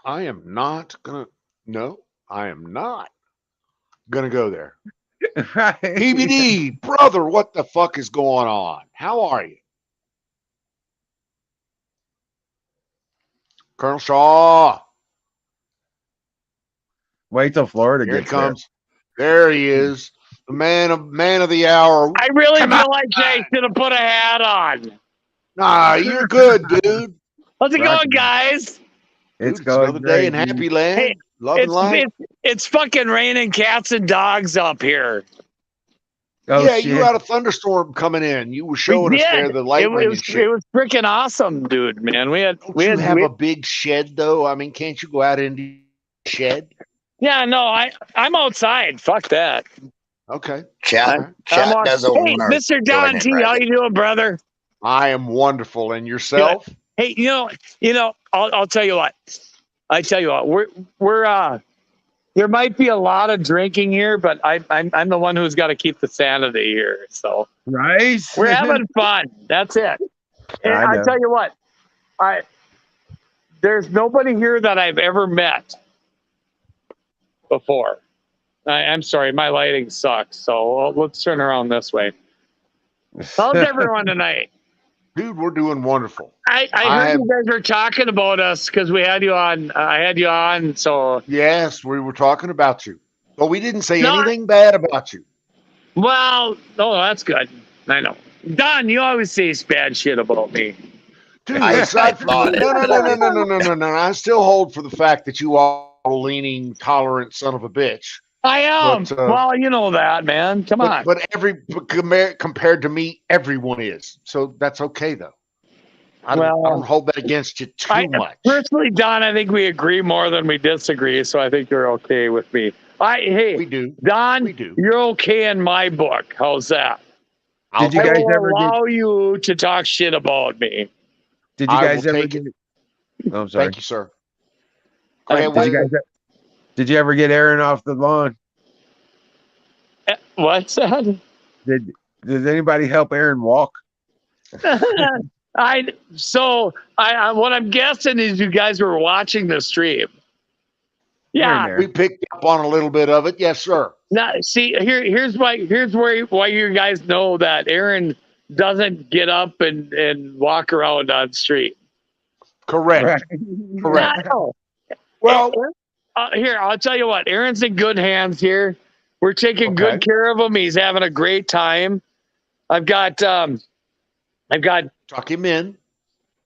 I am not gonna. No, I am not gonna go there. Right. TBD, brother, what the fuck is going on? How are you? Colonel Shaw, Wait till Florida here he gets there. comes. There he is, the man of the hour. I really Come feel on. like Jay should have put a hat on. Nah, you're good, dude. How's it Rocky. going, guys? It's Dude, going another day in great, happy dude. land. Hey, Love and light. It's fucking raining cats and dogs up here. Oh, Yeah, shit. you had a thunderstorm coming in. You were We showing us there did. the It lightning was and shit. freaking awesome, dude. Man, Don't you have a big shed though? I mean, can't you go out into the shed? yeah. No, I'm outside. Fuck that. Okay. Chat, All right. chat I'm doesn't hey, want our Mr. Don joining, T, how right? you doing, brother? I am wonderful. And yourself? Hey, I'll tell you what. We're there might be a lot of drinking here, but I'm the one who's got to keep the sanity here. So Right? we're having fun. That's it. And I I know. tell you what, there's nobody here that I've ever met before. I'm sorry, my lighting sucks. So let's turn around this way. How's everyone tonight? Dude, we're doing wonderful. I heard you guys were talking about us because we had you on. I had you on. So Yes, we were talking about you. But we didn't say No. anything bad about you. well, no, that's good. I know. Don, you always say bad shit about me. Dude, I aside from thought no, it. no, no, no, no, no, no, no, no. I still hold for the fact that you are a leaning, tolerant son of a bitch. I am. But, well, you know that, man. Come on. But compared to me, everyone is. So that's okay though. I don't hold that against you too much. Personally, Don, I think we agree more than we disagree, so I think you're okay with me. We do. Don, We do. you're okay in my book. How's that? Did you I guys will ever get? allow you to talk shit about me. Did you I guys will ever take get? it. Oh, I'm sorry. Thank you, sir. Go Did ahead, Did you Wade. guys? Did you ever get Aaron off the lawn? What's that? Did anybody help Aaron walk? I what I'm guessing is you guys were watching the stream. Here and Yeah. there. We picked up on a little bit of it. Yes, sir. Now, see, here's why you guys know that Aaron doesn't get up and walk around on street. Correct. Right. Correct. No. Well, Here, I'll tell you what. Aaron's in good hands here. We're taking good care of him. He's having a great time. I've got tuck him in.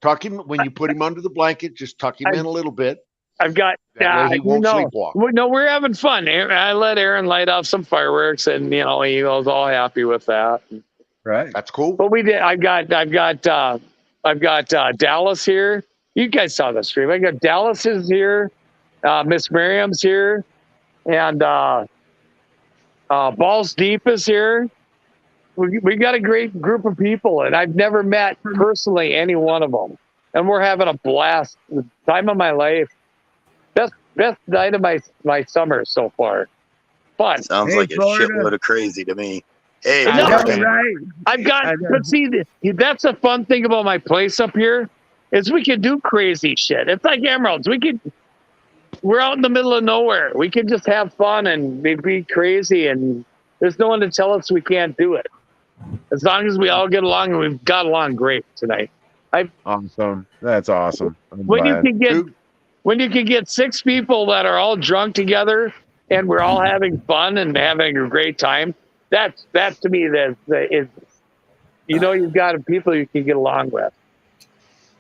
Tuck him when you put him under the blanket. Just tuck him in a little bit. I've got That way he won't sleepwalk. No, we're having fun. I let Aaron light off some fireworks, and he was all happy with that. Right. That's cool. But we did. I've got Dallas here. You guys saw the stream. I got Dallas is here. Miss Miriam's here, and Balls Deep is here. We got a great group of people, and I've never met personally any one of them, and we're having a blast. The time of my life. Best night of my summer so far. Fun. Sounds Hey, like a Florida. shitload of crazy to me. Hey, I know, Florida. Right. I've got, I know. but see, that's the fun thing about my place up here is we can do crazy shit. It's like Emeralds. We're out in the middle of nowhere. We can just have fun and be crazy, and there's no one to tell us we can't do it. As long as we all get along, and we've got along great tonight. Awesome. That's awesome. I'm When you glad. can get Dude, when you can get 6 people that are all drunk together and we're all having fun and having a great time, that to me is you've got people you can get along with.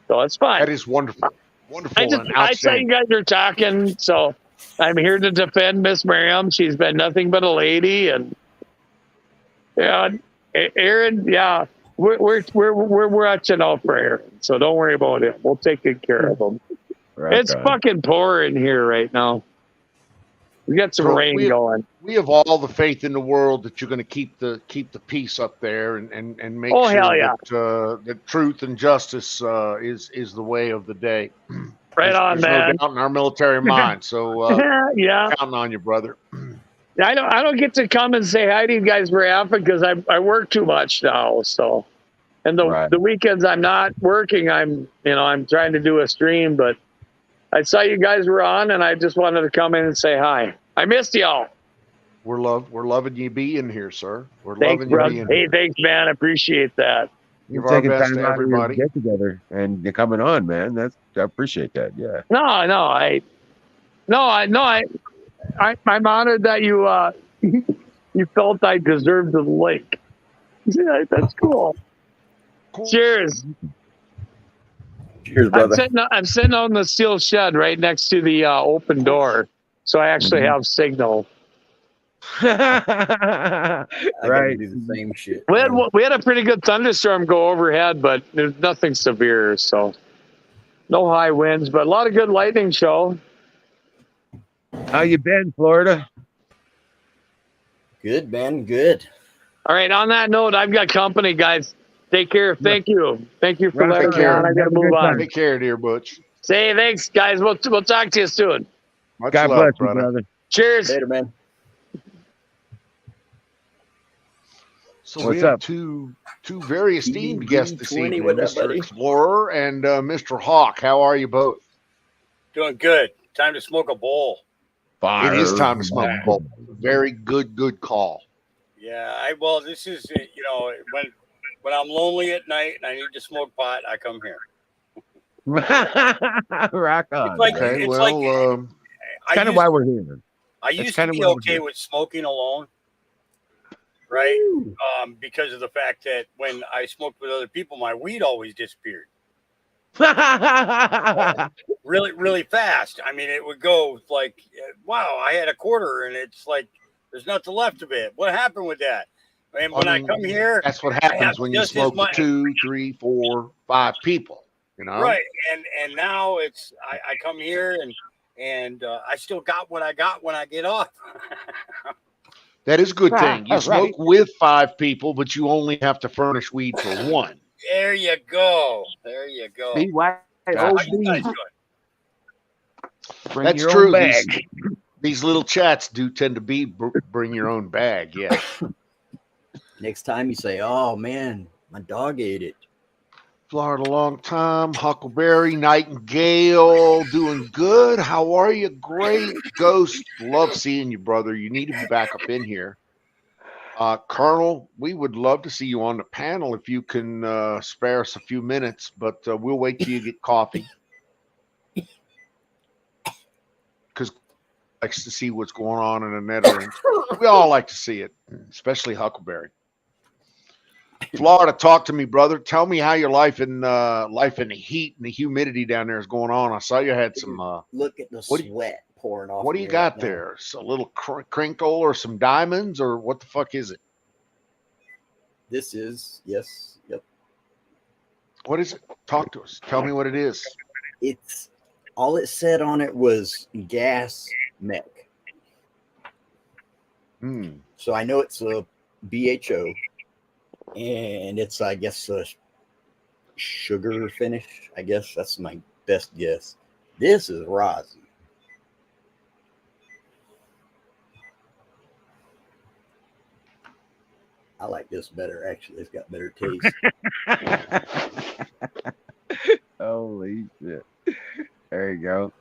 So it's fun. that is wonderful. Wonderful and I saw you outstanding. guys are talking, so I'm here to defend Miss Miriam. She's been nothing but a lady, and Aaron, yeah, we're watching out for Aaron, so don't worry about him. We'll take good care of him. Right It's on. fucking pouring here right now. We got some Bro, rain going. We have all the faith in the world that you're going to keep the peace up there and make Oh, sure hell yeah. that truth and justice is the way of the day. Right on, there's no man. doubt in our military mind. So Yeah. counting on you, brother. I don't get to come and say hi to you guys very often because I work too much now. So, and Right. the weekends I'm not working. I'm trying to do a stream, but I saw you guys were on, and I just wanted to come in and say hi. I missed y'all. We're loving you being here, sir. We're Thanks, loving you bro. being Hey, here. thanks, man. I appreciate that. You're Give our taking best time to out of your everybody. get together and you're coming on, man. I appreciate that. Yeah. I'm honored that you you felt I deserved the link. Yeah, that's cool. Cheers. Cheers, brother. I'm sitting out in the steel shed right next to the open door, so I actually have signal. I gotta Right. do the same shit. We had a pretty good thunderstorm go overhead, but there's nothing severe, so no high winds, but a lot of good lightning show. How you been, Florida? Good, man. Good. All right. On that note, I've got company, guys. Take care. Thank you. Thank you for Rock letting on, me on. man. I got to Have a move good on. time. Take care, dear Butch. Say thanks, guys. We'll talk to you soon. Much God love, bless you, brother. brother. Cheers. Later, man. So What's we have up? two very esteemed TBD guests this 20 evening, with that, Mr. buddy. Explorer and Mr. Hawk. How are you both? Doing good. Time to smoke a bowl. Fire. It is time to smoke Yeah. a bowl. Very good call. Yeah, well, this is when I'm lonely at night and I need to smoke pot, I come here. Rock on. It's like Okay, it's well, like I kind of used, why we're here. I that's used to kinda be why we're okay here. with smoking alone, right? Because of the fact that when I smoked with other people, my weed always disappeared really, really fast. I mean, it would go like, wow, I had a quarter and it's like there's nothing left of it. What happened with that? And when I come here, that's what I have happens when you just as smoke with much. 2, 3, 4, 5 people. You know, Right, and now it's I come here and I still got what I got when I get off. that is a good thing. You Right. smoke with 5 people, but you only have to furnish weed for 1. There you go. There you go. BYOB. How you guys doing? Bring That's your true. own bag. These little chats do tend to be bring your own bag. Yeah. Next time you say, "Oh man, my dog ate it." Florida long time. Huckleberry Nightingale doing good. How are you? Great. Ghost, love seeing you, brother. You need to be back up in here. Colonel, we would love to see you on the panel if you can spare us a few minutes, but we'll wait till you get coffee. Because likes to see what's going on in the Netherlands. We all like to see it, especially Huckleberry. Florida, talk to me, brother. Tell me how your life in the heat and the humidity down there is going on. I saw you had some. Look at the sweat pouring off. What do you got there? So a little crinkle or some diamonds or what the fuck is it? This is yep. What is it? Talk to us. Tell me what it is. It's all it said on it was gas mech. So I know it's a BHO, and it's I guess a sugar finish. I guess that's my best guess. This is rosin. I like this better. Actually, it's got better taste. Holy shit. There you go.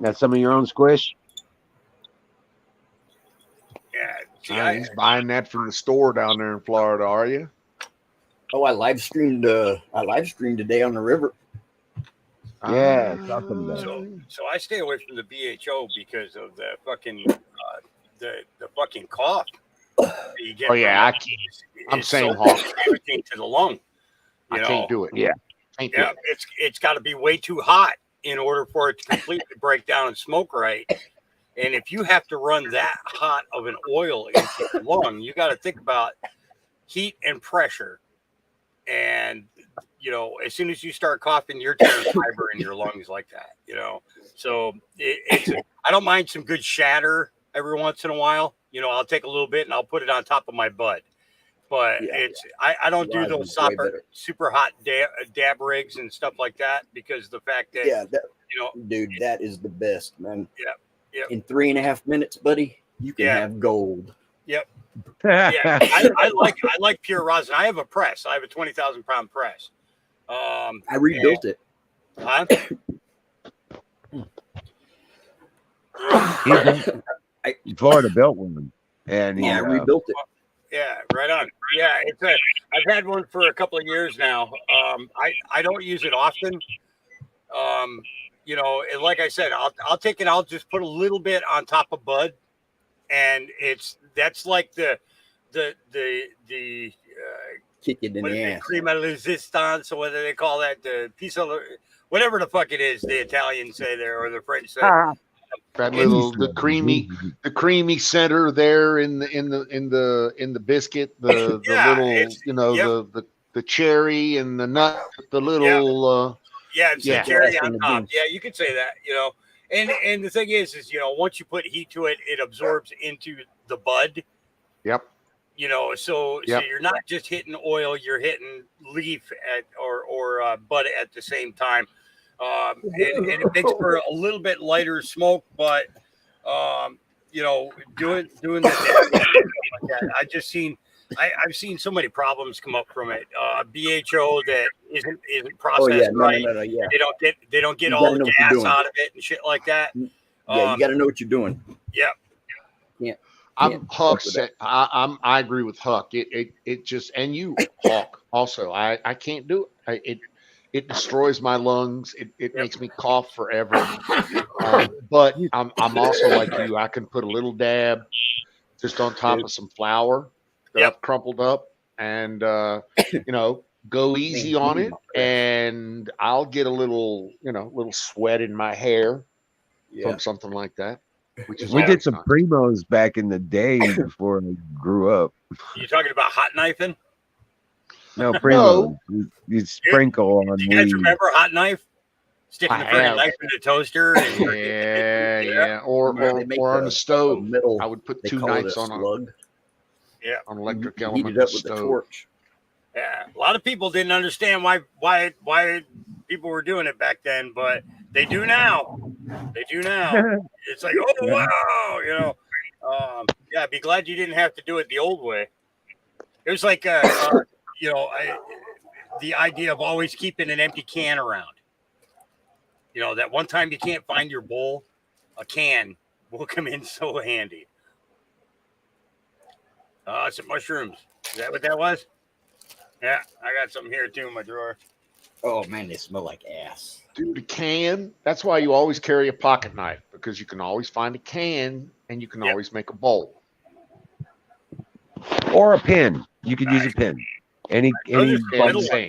Got some of your own squish? Yeah. See, He's buying that from the store down there in Florida, are you? Oh, I live streamed today on the river. Yeah, it's awesome though. So I stay away from the BHO because of the fucking the fucking cough that you get. Oh yeah, I'm saying Hawk. Everything to the lung. I can't do it. Yeah. Can't do Yeah, it. it's got to be way too hot in order for it to completely break down and smoke right. And if you have to run that hot of an oil into the lung, you got to think about heat and pressure. And as soon as you start coughing, you're tearing fiber in your lungs like that. So I don't mind some good shatter every once in a while. I'll take a little bit and I'll put it on top of my bud. But I don't do those super hot dab rigs and stuff like that, because the fact that dude, that is the best, man. Yeah. In 3.5 minutes, buddy, you can have gold. Yep. Yeah, I like pure rosin. I have a press. I have a 20,000 pound press. I rebuilt it. Huh? Florida built one, and I rebuilt it. Yeah, right on. Yeah, I've had one for a couple of years now. I don't use it often. Like I said, I'll take it. I'll just put a little bit on top of bud, and that's like the kick it in the ass. Crema resistance, or whether they call that the piece of whatever the fuck it is, the Italians say there or the French say. That the creamy center there in the biscuit, the little the cherry and the nut, the little it's the cherry on top. Yeah, you could say that. And the thing is once you put heat to it, it absorbs into the bud. Yep. So you're not just hitting oil, you're hitting leaf or bud at the same time. And it makes for a little bit lighter smoke, but doing the like that, I've seen so many problems come up from it. BHO that isn't processed right. No, yeah. They don't get all the gas out of it and shit like that. Yeah, you got to know what you're doing. Yeah. I'm Huck. I agree with Huck. It just, and you Hawk also. I can't do it. It destroys my lungs. It makes me cough forever. But I'm also like you. I can put a little dab just on top of some flour that I've crumpled up, and go easy on it, and I'll get a little sweat in my hair from something like that. We did some primos back in the day before I grew up. You talking about hot knifing? No, primos. You sprinkle on. Do you guys remember hot knife? Sticking the knife in the toaster. Or on the stove. I would put 2 knives on an electric element up with the torch. Yeah, a lot of people didn't understand why people were doing it back then, but they do now. It's like, oh wow, be glad you didn't have to do it the old way. It was like the idea of always keeping an empty can around. That one time you can't find your bowl, a can will come in so handy. Some mushrooms. Is that what that was? Yeah, I got some here too in my drawer. Oh man, they smell like ass. Dude, a can. That's why you always carry a pocket knife, because you can always find a can and you can always make a bowl. Or a pin. You could use a pin. Any thing.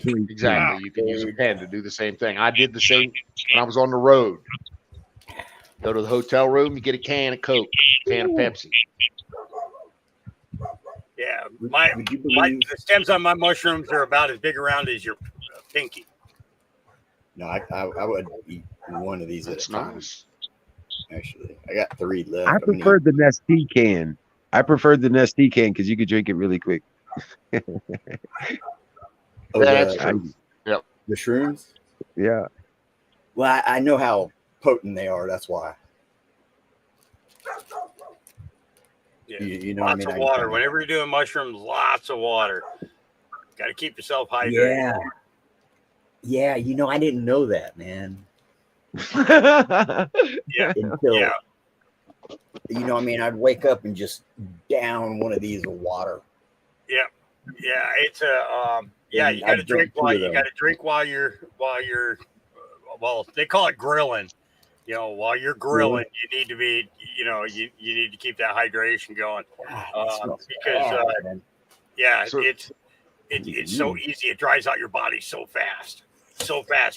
Exactly. You can use a pen to do the same thing. I did the same when I was on the road. Go to the hotel room, you get a can of Coke, can of Pepsi. Yeah, the stems on my mushrooms are about as big around as your pinky. No, I would eat one of these at a time. Nice. Actually, I got 3 left. I preferred the Nestea can. Because you could drink it really quick. That's true. Yep. The shrooms? Yeah. Well, I know how potent they are. That's why. Yeah. You know, lots of water. Whenever you're doing mushrooms, lots of water. Got to keep yourself hydrated. Yeah. I didn't know that, man. Until, I'd wake up and just down one of these of water. Yeah. It's you got to drink while you're well, they call it grilling. While you're grilling, you need to be, you need to keep that hydration going. It's so easy. It dries out your body so fast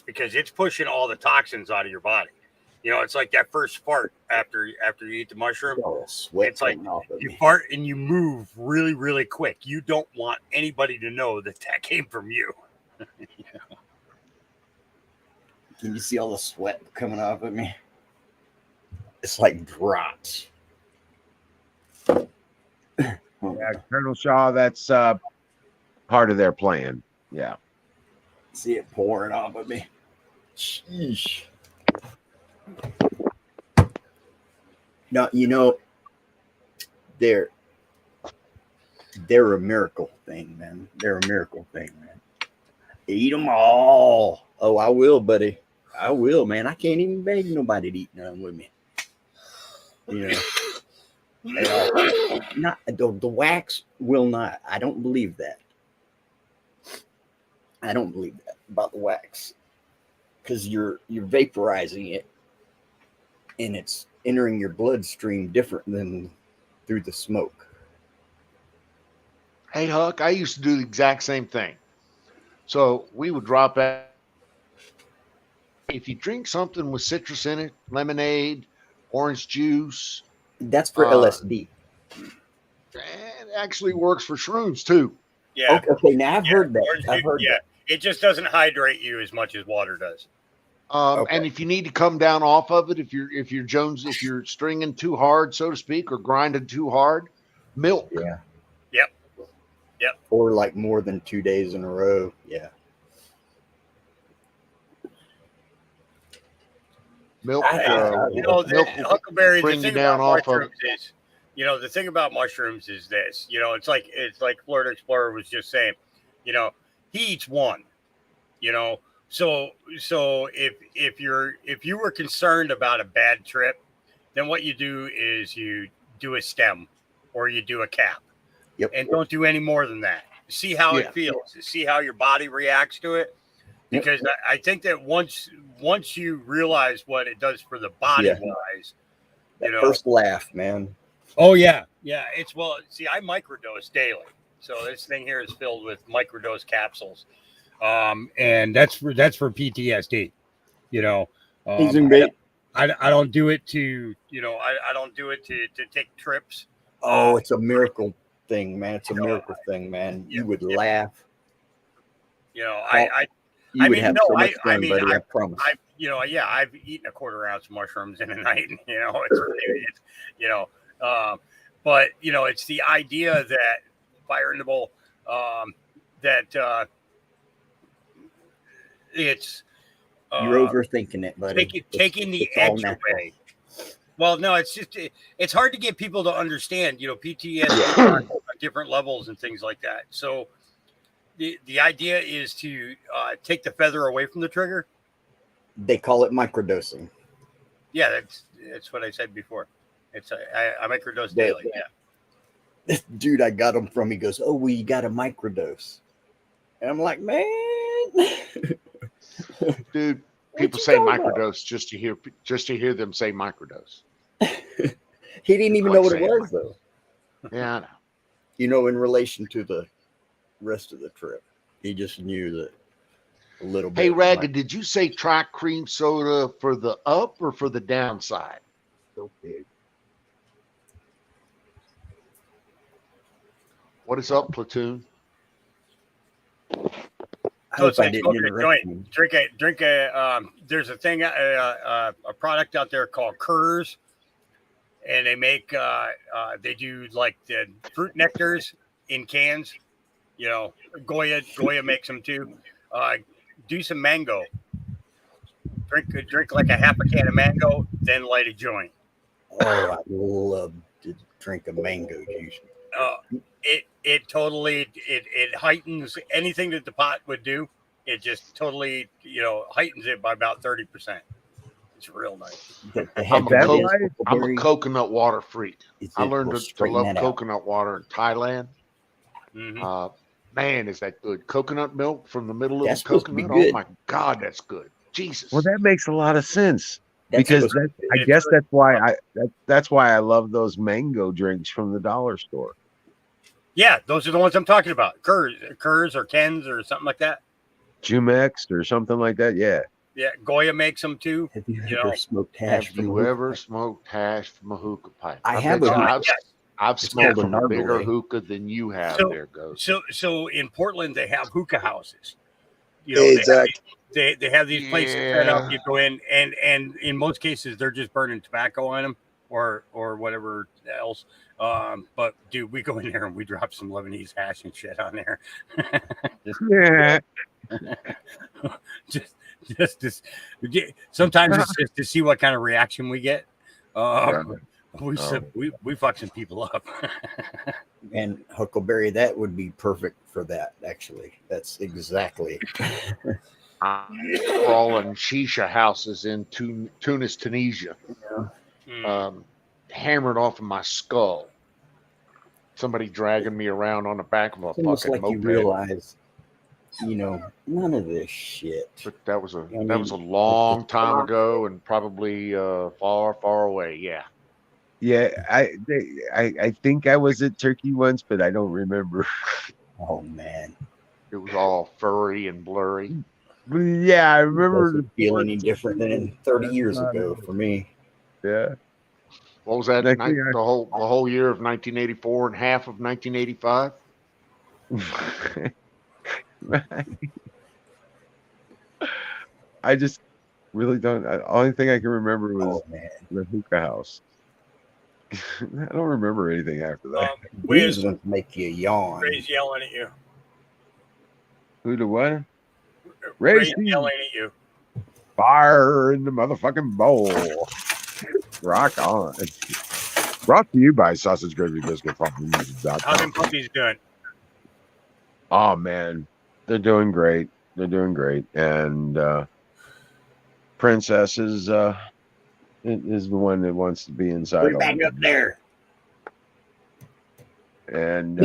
because it's pushing all the toxins out of your body. It's like that first fart after you eat the mushroom. It's like you fart and you move really, really quick. You don't want anybody to know that came from you. Can you see all the sweat coming off of me? It's like drops. Yeah, Colonel Shaw, that's part of their plan. Yeah. See it pouring off of me. Sheesh. No, they're a miracle thing, man. They're a miracle thing, man. Eat them all. Oh, I will, buddy. I will, man. I can't even beg nobody to eat none with me. Not the wax will not. I don't believe that. I don't believe that about the wax, because you're vaporizing it, and it's entering your bloodstream different than through the smoke. Hey, Huck, I used to do the exact same thing. So we would drop out. If you drink something with citrus in it, lemonade, orange juice, That's for LSD. it actually works for shrooms too. Yeah. Okay. Now I've heard that. I've heard that. It just doesn't hydrate you as much as water does. And if you need to come down off of it, if you're stringing too hard, so to speak, or grinding too hard, milk. Yeah. Yep. Or like more than 2 days in a row. Yeah. Milk. The Huckleberry. Bring The you thing down about off of mushrooms is, the thing about mushrooms is this. It's like Florida Explorer was just saying. He eats one. So if you were concerned about a bad trip, then what you do is you do a stem or you do a cap. Yep. And don't do any more than that. See how it feels. See how your body reacts to it. Because I think that once you realize what it does for the body wise, first laugh, man. Oh yeah. It's I microdose daily. So this thing here is filled with microdose capsules. And that's for PTSD. I don't do it to I don't do it to take trips. Oh, it's a miracle thing, man. It's a miracle thing, man. You would laugh. You would have so much fun, buddy. I promise. I've eaten a quarter ounce of mushrooms in a night. But it's the idea that fire in the bowl, that it's you're overthinking it, buddy. Taking the edge away. Well, no, it's just it's hard to get people to understand. PTSD on different levels and things like that. So the idea is to take the feather away from the trigger. They call it microdosing. Yeah, that's what I said before. It's I microdose daily. Yeah. This dude I got him from, he goes, "Oh, well, you got a microdose," and I'm like, man, dude. People say microdose just to hear them say microdose. He didn't even know what it was, though. Yeah, I know. In relation to the rest of the trip, he just knew that a little bit. Hey, Ragged, did you say try cream soda for the up or for the downside? So big. What is up, Platoon? So it's like smoking a joint. Drink a. There's a thing, a product out there called Kurz, and they make. They do like the fruit nectars in cans. Goya makes them too. Do some mango. Drink like a half a can of mango, then light a joint. Oh, I love to drink a mango juice. It totally it heightens anything that the pot would do. It just totally heightens it by about 30%. It's real nice. I'm a coconut water freak. I learned to love coconut water in Thailand. Mm-hmm. Man, is that good? Coconut milk from the middle of the coconut. Oh my God, that's good. Jesus. Well, that makes a lot of sense. Because I guess that's why I love those mango drinks from the dollar store. Yeah, those are the ones I'm talking about. Kurz or Ken's or something like that. Jumex or something like that. Yeah. Yeah, Goya makes them too. Have you ever smoked hash? Have you ever smoked hash from a hookah pipe? I've smoked from a bigger hookah than you have. So in Portland they have hookah houses, You know, Exactly. they have these places set up. You go in, and in most cases, they're just burning tobacco on them or whatever else. But dude, we go in there and we drop some Lebanese hash and shit on there. Yeah. just sometimes it's just to see what kind of reaction we get. Right. We fuck some people up. And Huckleberry, that would be perfect for that. Actually, that's exactly. Crawling shisha houses in Tunis, Tunisia, hammered off of my skull. Somebody dragging me around on the back of a It's almost fucking like moped. you realize, none of this shit. But that was a long time ago, and probably far, far away. Yeah. Yeah, I think I was at Turkey once, but I don't remember. Oh man, It was all furry and blurry. Yeah, I remember. doesn't feel any different than 30 years ago for me. Yeah. What was that? Next thing The whole year of 1984 and half of 1985. I just really don't. The only thing I can remember was the hookah house. I don't remember anything after that. These ones make you yawn. Ray's yelling at you. Who to what? Ray's yelling at you. Fire in the motherfucking bowl. Rock on. Brought to you by Sausage Gravy Biscuit. How them puppies doing? Oh man, they're doing great. They're doing great, and Princess is the one that wants to be inside. Put it back up there. And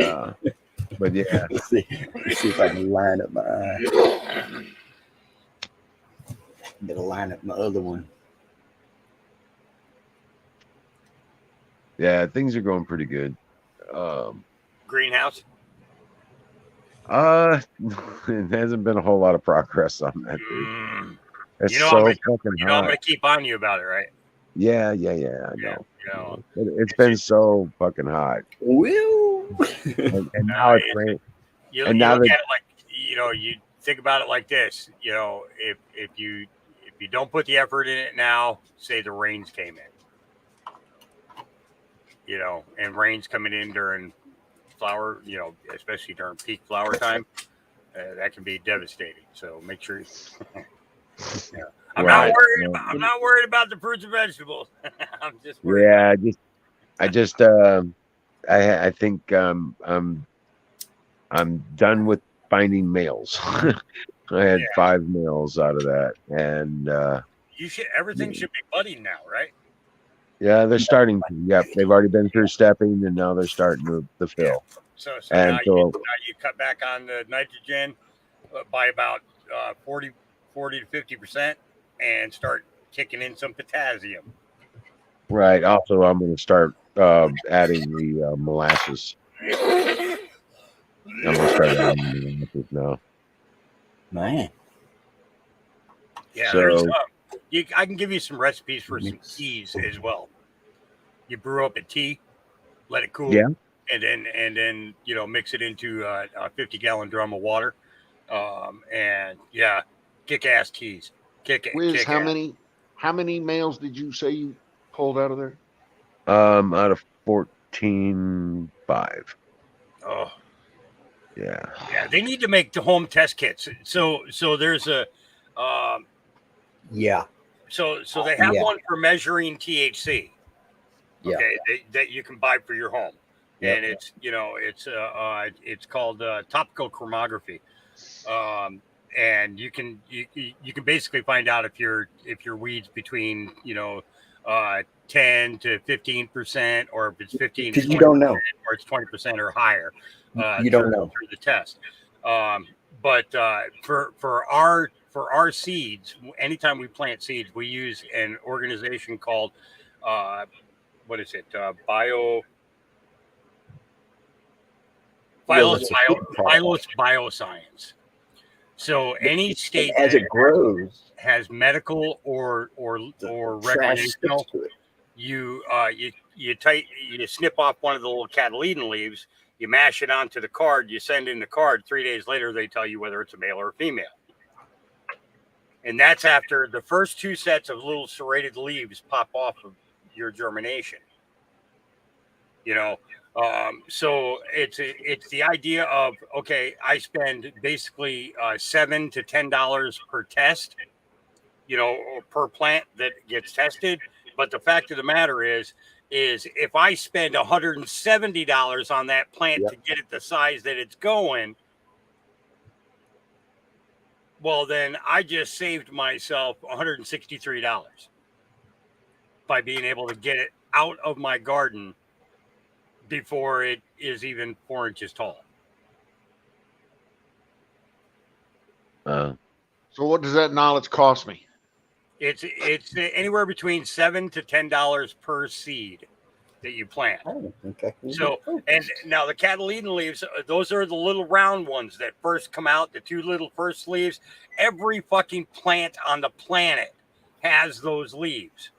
but yeah, let's see if I can line up my eye. Gotta line up my other one. Yeah, things are going pretty good. Greenhouse. It hasn't been a whole lot of progress on that. It's so fucking hot. I'm gonna keep on you about it, right? Yeah, I know. Yeah, it's been so fucking hot. Will. And now it's raining. You and now look at it like, you think about it like this. If you don't put the effort in it now, say the rains came in, and rains coming in during flower, especially during peak flower time, that can be devastating. So make sure. I'm not worried about the fruits and vegetables. I'm just worried. Yeah, I think I'm done with finding males. I had 5 males out of that, and everything should be budding now, right? Yeah, they're starting to. Yep, they've already been through stepping, and now they're starting to fill. Yeah. So now you cut back on the nitrogen by about 40 to 50%, and start kicking in some potassium. Right. Also, I'm going to start adding the molasses. I'm going to start adding molasses now. Man. Yeah, so, I can give you some recipes for some teas as well. You brew up a tea, let it cool, and then mix it into a 50-gallon drum of water, and kick-ass teas. Wiz, how many males did you say you pulled out of there? Out of 14, 5. Oh, yeah. They need to make the home test kits. So there's a, So they have one for measuring THC. Okay, that you can buy for your home, and it's it's called topical chromography, and you can basically find out if your weed's between 10 to 15%, or if it's 15 to 20%, you don't know, or it's 20% or higher. You don't know through the test, but for our seeds, anytime we plant seeds, we use an organization called what is it? Phyllis Bioscience. So any state as it grows has medical or recreational, you snip off one of the little catalina leaves, you mash it onto the card, you send in the card. 3 days later, they tell you whether it's a male or a female. And that's after the first 2 sets of little serrated leaves pop off of your germination. So it's the idea of, okay, I spend basically $7 to $10 per test, or per plant that gets tested. But the fact of the matter is if I spend $170 on that plant to get it the size that it's going, well, then I just saved myself $163 by being able to get it out of my garden before it is even 4 inches tall. So what does that knowledge cost me? It's anywhere between $7 to $10 per seed that you plant. Oh, okay. So, and now the Catalina leaves, those are the little round ones that first come out, the 2 little first leaves. Every fucking plant on the planet has those leaves.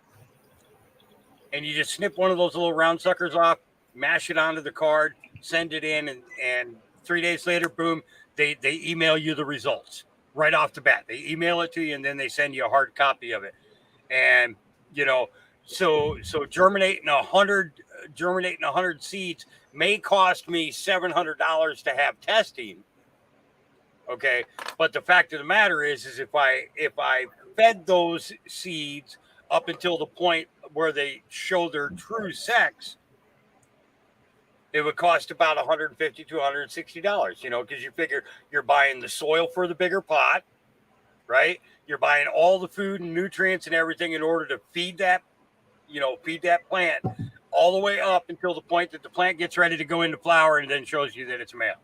And you just snip one of those little round suckers off, mash it onto the card, send it in, and 3 days later, boom, they email you the results right off the bat. They email it to you, and then they send you a hard copy of it. And so germinating 100 seeds may cost me $700 to have testing. Okay, but the fact of the matter is if I fed those seeds up until the point where they show their true sex, it would cost about $150 to $160, because you figure you're buying the soil for the bigger pot, right? You're buying all the food and nutrients and everything in order to feed that plant all the way up until the point that the plant gets ready to go into flower and then shows you that it's male.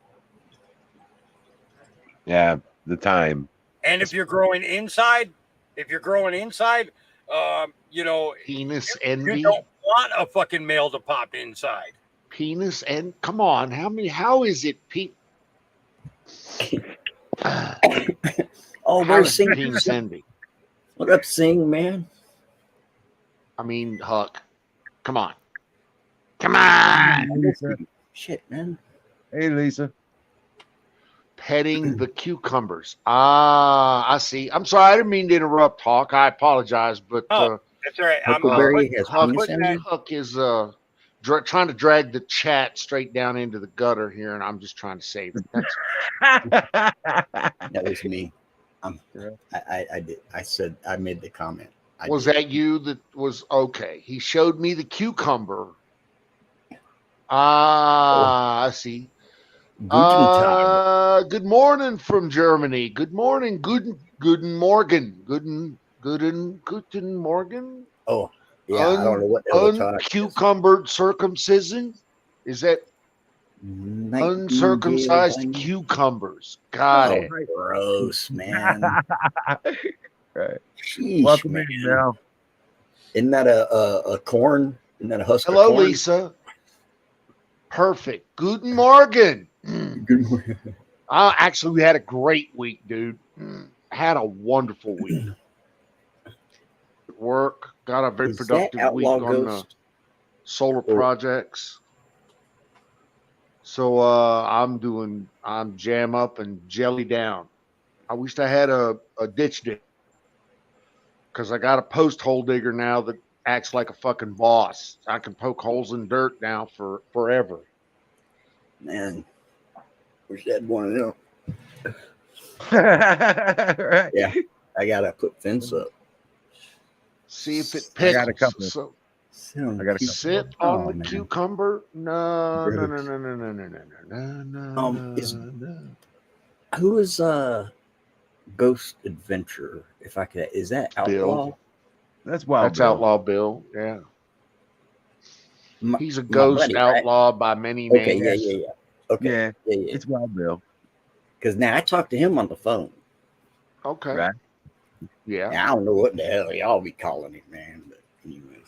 Yeah, the time. And if you're growing inside, Penis envy. You don't want a fucking male to pop inside. Penis and come on, how is it Oh, how where's is Sing? penis envy? What up, Sing, man? I mean, Huck, come on. Shit, man. Hey, Lisa. Petting the cucumbers. I see. I'm sorry, I didn't mean to interrupt, Hawk. I apologize, but That's all right. Huckleberry has penis envy? Huck is trying to drag the chat straight down into the gutter here, and I'm just trying to save it. That was me. I did. I made the comment. Was that you that was okay? He showed me the cucumber. I see. Good morning from Germany. Good morning. Guten Morgen. Guten Morgen. Oh, yeah. I don't know what the hell uncucumbered circumcision. Is that uncircumcised cucumbers? Got it. Gross, man. Right. Sheesh, Welcome man. in now. Isn't that a corn? Isn't that a husk of Hello, corn? Lisa. Perfect. Guten Morgen. Good morning. Actually, we had a great week, dude. Had a wonderful week. Work. Got a very productive week on the solar projects. So I'm jam up and jelly down. I wished I had a ditch digger because I got a post hole digger now that acts like a fucking boss. I can poke holes in dirt now for forever. Man, wish I had one of them. Right. Yeah, I gotta put fence up. See if it I pickles. got a couple. So Sit on I got a sit Oh, on the man. cucumber. No. Who is Ghost Adventurer? If I could, is that Outlaw? Bill. That's wild. That's Outlaw Bill. Yeah. He's a my ghost buddy, right? outlaw by many Okay, names. yeah. Okay, Yeah, yeah. it's Wild Bill. Because now I talked to him on the phone. Okay. Right. Yeah. Now, I don't know what the hell y'all be calling him, man. But anyways.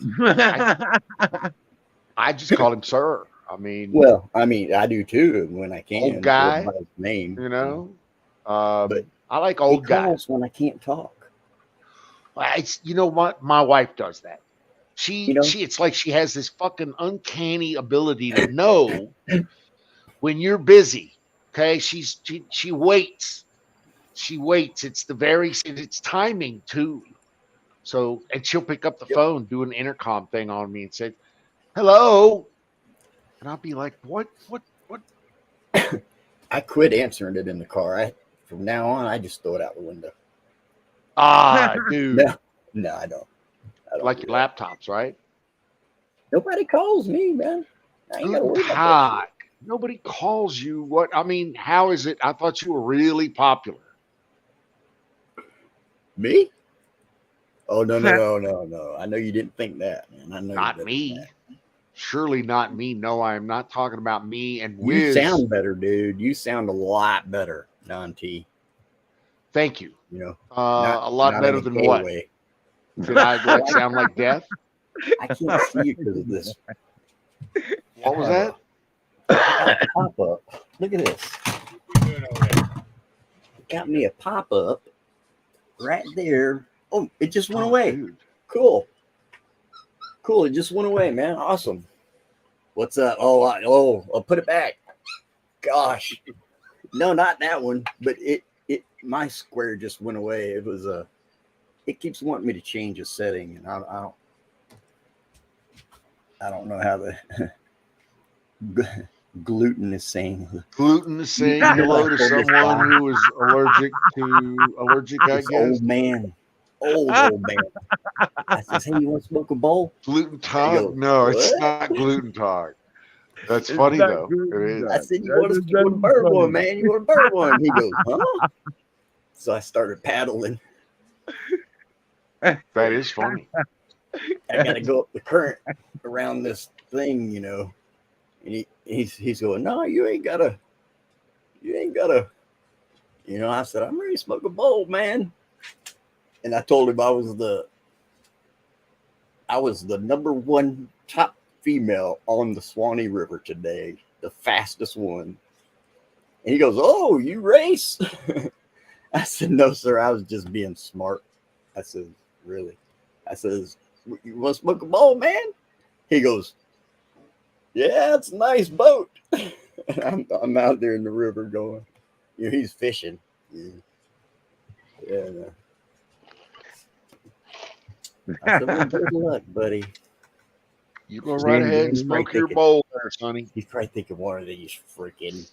I just call him sir. I mean, Well, I mean, I do too when I can. Old guy, by his name, you know. But I like he old guys. calls when I can't talk. You know what? My wife does that. You know? It's like she has this fucking uncanny ability to know when you're busy. Okay, she waits she waits. It's timing too. So, and she'll pick up the phone, do an intercom thing on me and say, "Hello." And I'll be like, what? I quit answering it in the car. From now on, I just throw it out the window. Ah, dude. No, I don't. Like your laptops, right? Nobody calls me, man. I ain't gotta worry about that shit. Nobody calls you. What? I mean, how is it? I thought you were really popular. Me? Oh, no. I know you didn't think that, man. I know Not you me. didn't think Surely not me. No, I am not talking about me and that. Wiz. You sound better, dude. You sound a lot better, non-T. Thank you. You know, A lot better than what? Way. Did I sound like death? I can't see you because of this. What was that? A pop-up. Look at this. Got me a pop-up right there. Oh, it just went away. Dude. Cool. It just went away, man. Awesome. What's up? I'll put it back. Gosh. No, not that one. But my square just went away. It was it keeps wanting me to change a setting, and I don't know how the gluten is saying. Gluten is saying hello to someone who is allergic, I guess. Old man. I says, hey, you want to smoke a bowl? Gluten tog? No, it's not gluten tog. That's funny though. It is. I said, you want to burn one, man? You want to burn one? He goes, huh? So I started paddling. That is funny. I got to go up the current around this thing, you know. And he's going, no, you ain't gotta. You know, I said, I'm ready to smoke a bowl, man. And I told him I was the #1 top female on the Swanee River today, the fastest one. And he goes, oh, you race? I said, no, sir, I was just being smart. I said, really? I says, you want to smoke a bowl, man? He goes, yeah, it's a nice boat. And I'm out there in the river going, you know, he's fishing. Yeah. I said, well, good luck, buddy. You go right ahead and smoke your bowl there, Sonny. He's probably thinking one of these freaking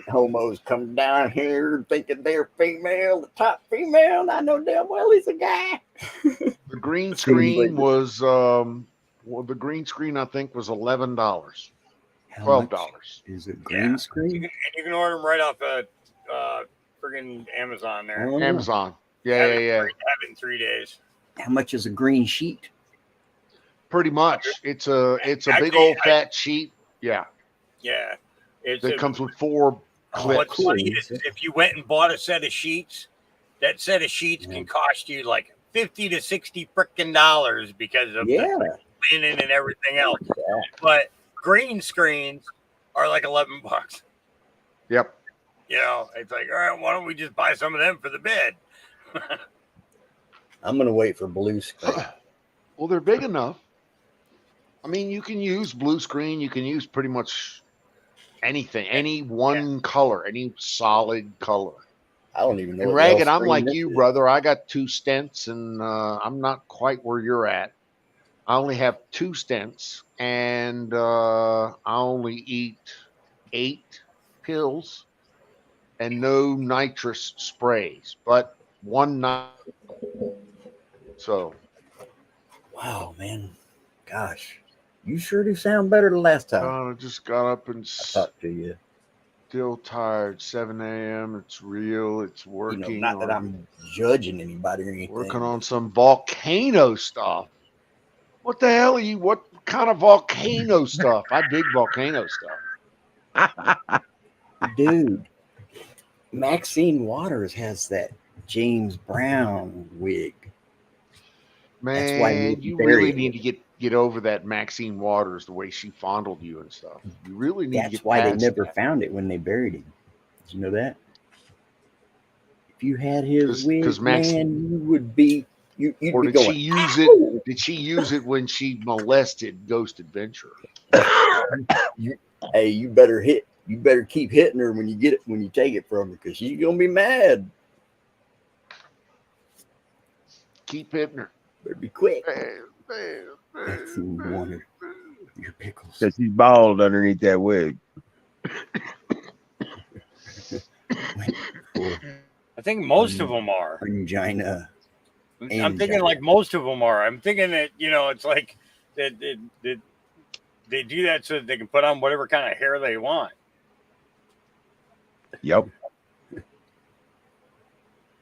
homos come down here thinking they're female, the top female. I know damn well he's a guy. The green screen was the green screen I think was $11. $12. Is it green screen? You can order them right off friggin' Amazon there. Oh, Amazon. Yeah. Have it in 3 days. How much is a green sheet? Pretty much. It's a big old fat sheet. Yeah. Yeah. It comes with 4 clips. What's funny is if you went and bought a set of sheets, that set of sheets can cost you like $50 to $60 frickin' dollars because of the linen and everything else. But green screens are like $11. Yep. You know, it's like, all right, why don't we just buy some of them for the bed? I'm gonna wait for blue screen. Well, they're big enough. I mean, you can use blue screen. You can use pretty much anything, any one color, any solid color. I don't even know. And Ragged, I'm like you, brother. I got 2 stents, and I'm not quite where you're at. I only have 2 stents, and I only eat 8 pills and no nitrous sprays, but 1 night. So, wow, man, gosh, you sure do sound better than last time. I just got up and talked to you. Still tired. 7 a.m. It's real. It's working. You know, not that I'm judging anybody or anything. Working on some volcano stuff. What the hell are you? What kind of volcano stuff? I dig volcano stuff. Dude, Maxine Waters has that James Brown wig. Man, that's why you really need to get over that Maxine Waters, the way she fondled you and stuff. You really need to get That's why they never that. found it when they buried him. Did you know that? If you had his wig, man, you would be. You'd or be did going, she use it? Did she use it when she molested Ghost Adventure? Hey, you better hit you better keep hitting her when you get it, when you take it from her, because she's gonna be mad. Keep hitting her. Better be quick. Bam, bam, bam, Maxine bam. wanted your pickles. Because she's bald underneath that wig. I think most of them are. Angina. I'm Angina. thinking like most of them are. I'm thinking that, you know, it's like that they do that so that they can put on whatever kind of hair they want. Yep.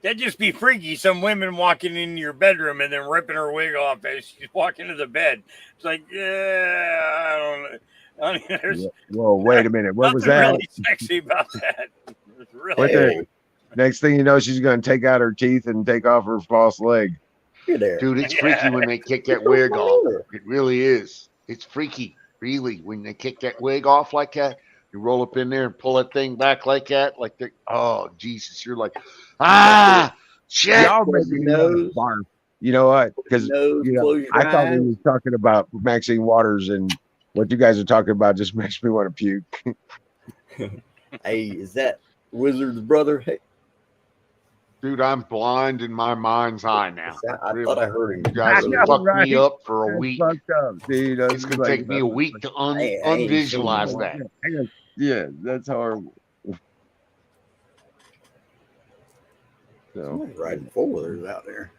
That'd just be freaky. Some women walking into your bedroom and then ripping her wig off as she's walking to the bed. It's like, yeah, I don't know. There's Whoa, wait a minute. What was nothing that? really sexy about that. It's really What the- Next thing you know, she's going to take out her teeth and take off her false leg. You're there. Dude, it's Yeah. freaky when they kick that wig off. It really is. It's freaky, really, when they kick that wig off like that. You roll up in there and pull that thing back like that. Like, oh, Jesus. You're like, shit. Y'all Close make your me want to nose. barf. You know what? Because Nose, close your I thought we eyes. were talking about Maxine Waters, and what you guys are talking about just makes me want to puke. Hey, is that Wizard's brother? Hey, Dude, I'm blind in my mind's eye now. I Really. thought I heard him. You guys I know, have fucked right? me up for a That's week. fucked up, dude. It's going to take me a week to I ain't unvisualize seen that. Yeah, that's horrible. So, Somebody's riding four-wheelers out there.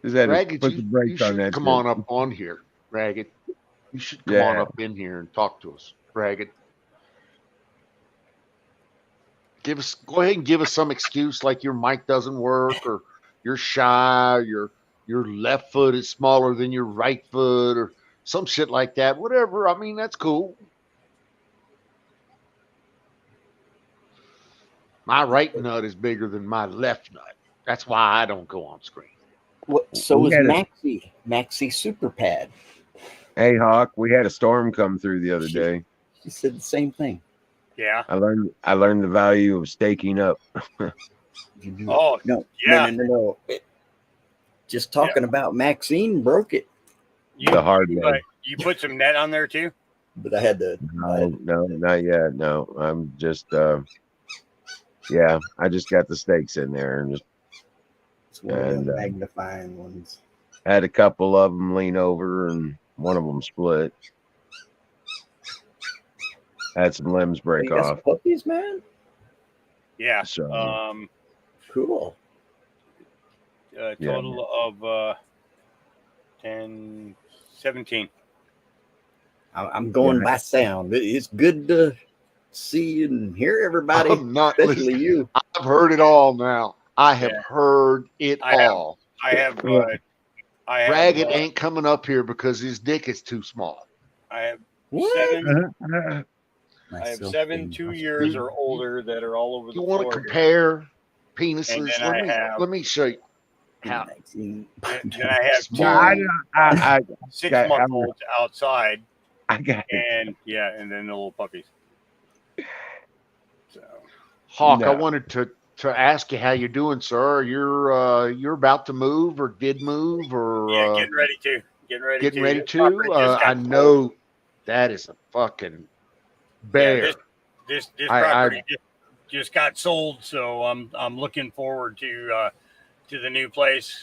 just had to Ragged, put the you brakes on should that. come shit. on up on here, Ragged. You should come on Yeah. up in here and talk to us, Ragged. Go ahead and give us some excuse like your mic doesn't work, or you're shy, or your left foot is smaller than your right foot, or some shit like that. Whatever. I mean, that's cool. My right nut is bigger than my left nut. That's why I don't go on screen. What? So We was had a- Maxie Super Pad. Hey, Hawk, we had a storm come through the other day. She said the same thing. Yeah. I learned the value of staking up. Oh, No, yeah. no. Just talking about Maxine broke it, The hard way. You put some net on there too? but I had to. No, not yet. No, I'm just, I just got the stakes in there and just It's one of And, the magnifying ones. had a couple of them lean over and one of them split. Had some limbs break You got some off. puppies, man. Yeah. So Cool. Total of 10, 17. I'm going by sound. It's good to see and hear everybody, I'm not especially listening. you. I've heard it all now. I have heard it I have. all. I have. Ragged ain't coming up here because his dick is too small. I have What? seven. I have Myself 7 being 2 years or older that are all over the You want to floor. compare penises? And then Let me show you. How Maxine. And then I have Small. two I 6-month-olds outside, got it. and then the little puppies. So Hawk, No. I wanted to ask you how you're doing, sir. You're about to move, or did move, or yeah, getting ready to. getting ready This property to. just got I sold. know that is a fucking bear. Yeah, this I- property just got sold, so I'm looking forward to the new place.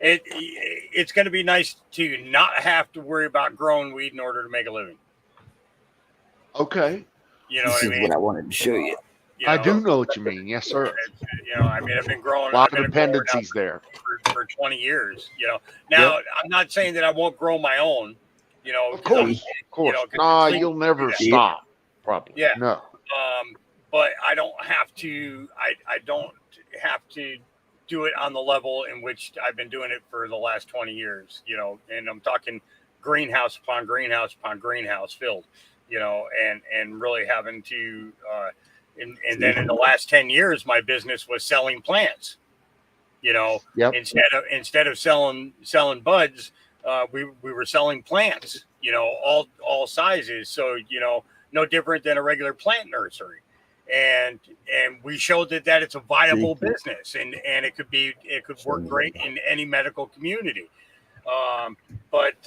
It's going to be nice to not have to worry about growing weed in order to make a living. Okay, You know This what I is mean? what I wanted to show you. You I know, do know what you mean. Yes, sir. I mean, I've been growing. A lot I've been of a grower now dependencies there. for 20 years. Now I'm not saying that I won't grow my own. Of course, of course. Nah, you'll never stop. Probably. Yeah. No. But I don't have to. I don't have to do it on the level in which I've been doing it for the last 20 years. And I'm talking greenhouse upon greenhouse upon greenhouse filled. And really having to. And then in the last 10 years, my business was selling plants. Yep. Instead of selling buds, we were selling plants. All sizes. So no different than a regular plant nursery. And we showed that it's a viable business, and it could work great in any medical community. But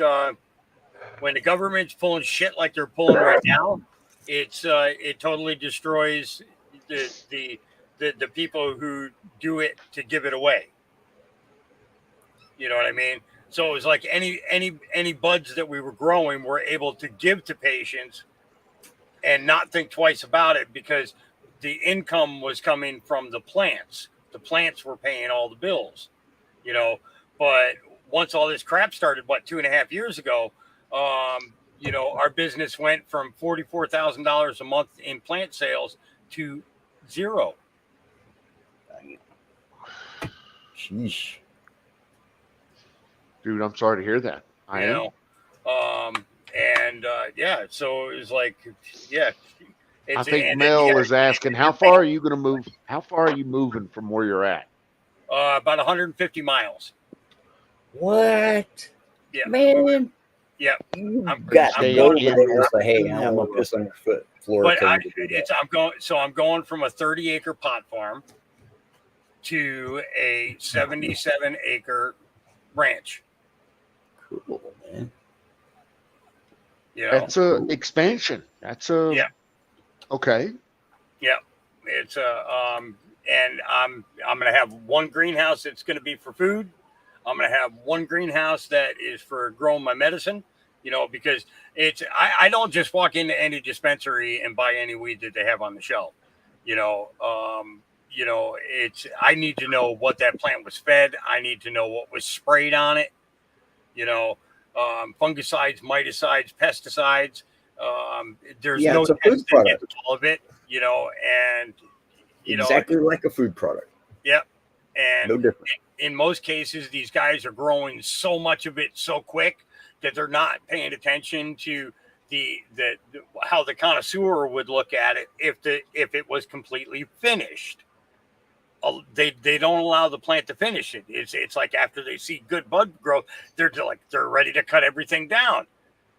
when the government's pulling shit like they're pulling right now, it totally destroys the people who do it to give it away. You know what I mean? So it was like any buds that we were growing, we're able to give to patients and not think twice about it because the income was coming from the plants. The plants were paying all the bills, you know. But once all this crap started, 2.5 years ago, you know, our business went from $44,000 a month in plant sales to zero. Sheesh. Dude, I'm sorry to hear that. I am. Yeah, so it was like, yeah. I think Mel is asking, how far are you going to move? How far are you moving from where you're at? About 150 miles. What? Yeah. Man. Yeah. You I'm got to go over staying there and say, hey, I'm going to piss on your floor. But I'm going from a 30-acre pot farm to a 77-acre ranch. Cool, man. You know, That's a expansion. That's a okay. Yeah, it's and I'm going to have one greenhouse that's going to be for food. I'm going to have one greenhouse that is for growing my medicine. You know, because I don't just walk into any dispensary and buy any weed that they have on the shelf. You know, I need to know what that plant was fed. I need to know what was sprayed on it. You know, fungicides, miticides, pesticides. There's no it's a food product. All of it, you know, and exactly like a food product. Yep. And no different. In most cases, these guys are growing so much of it so quick that they're not paying attention to the how the connoisseur would look at it if it was completely finished. They don't allow the plant to finish it. It's like after they see good bud growth, they're ready to cut everything down.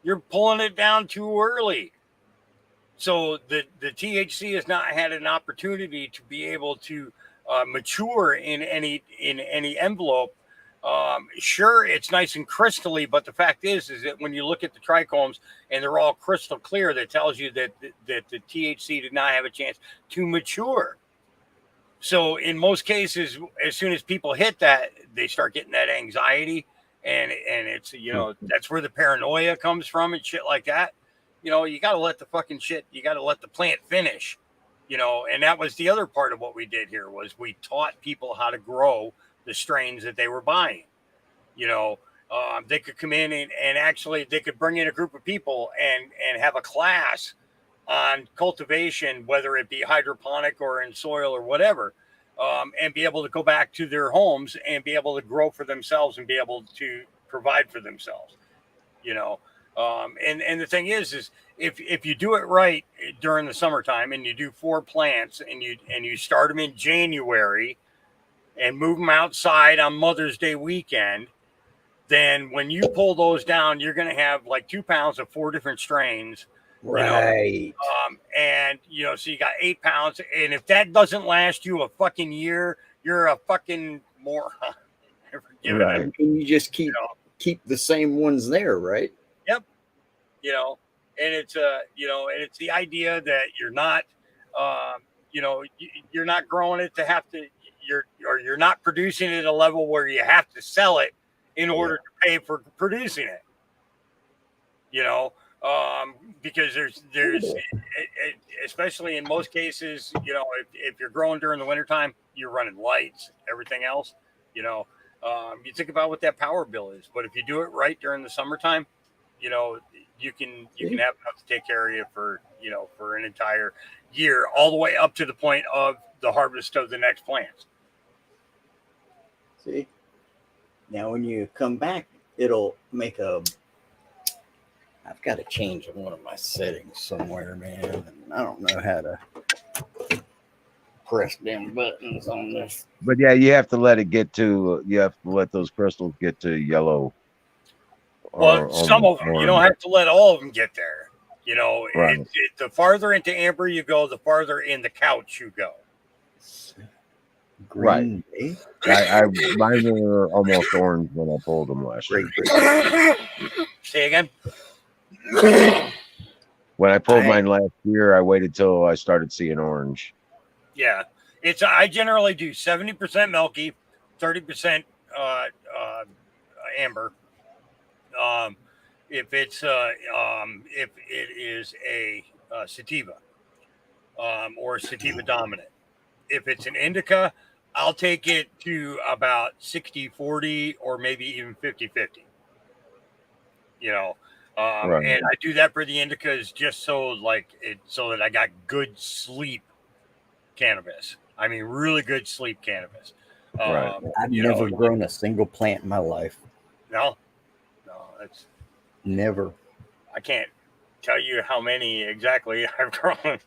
You're pulling it down too early. So the THC has not had an opportunity to be able to mature in any envelope. Sure, it's nice and crystally, but the fact is that when you look at the trichomes and they're all crystal clear, that tells you that the THC did not have a chance to mature. So in most cases, as soon as people hit that, they start getting that anxiety, and it's that's where the paranoia comes from and shit like that. You know, you got to let the fucking shit. You got to let the plant finish. You know, and that was the other part of what we did here was we taught people how to grow the strains that they were buying. You know, they could come in and actually they could bring in a group of people and have a class on cultivation, whether it be hydroponic or in soil or whatever, and be able to go back to their homes and be able to grow for themselves and be able to provide for themselves. You know, and the thing is if you do it right during the summertime and you do 4 plants and you start them in January and move them outside on Mother's Day weekend, then when you pull those down, you're going to have like 2 pounds of 4 different strains. Right. And so you got 8 pounds. And if that doesn't last you a fucking year, you're a fucking moron. Right. And you just keep the same ones there, right? Yep. And it's it's the idea that you're not, you're not growing it to have to, you're not producing it at a level where you have to sell it in order to pay for producing it. Because there's especially in most cases, if you're growing during the wintertime, you're running lights, everything else, you think about what that power bill is. But if you do it right during the summertime, you can have enough to take care of you for an entire year, all the way up to the point of the harvest of the next plants. See, now when you come back, it'll make I've got to change one of my settings somewhere, man. And I don't know how to press them buttons on this. But yeah, you have to let it get to. You have to let those crystals get to yellow. Well, some of them, you don't have to let all of them get there. Right. The farther into amber you go, the farther in the couch you go. Green, right. Mine were almost orange when I pulled them last year. Say again? When I pulled I- mine last year, I waited till I started seeing orange. Yeah, I generally do 70% milky, 30% amber. If it is a sativa or sativa dominant. If it's an indica, I'll take it to about 60-40 or maybe even 50-50. You know, Right. and I do that for the indicas just so so that I got good sleep cannabis. I mean, really good sleep cannabis. Right. I've never grown a single plant in my life. No, that's Never. I can't tell you how many exactly I've grown.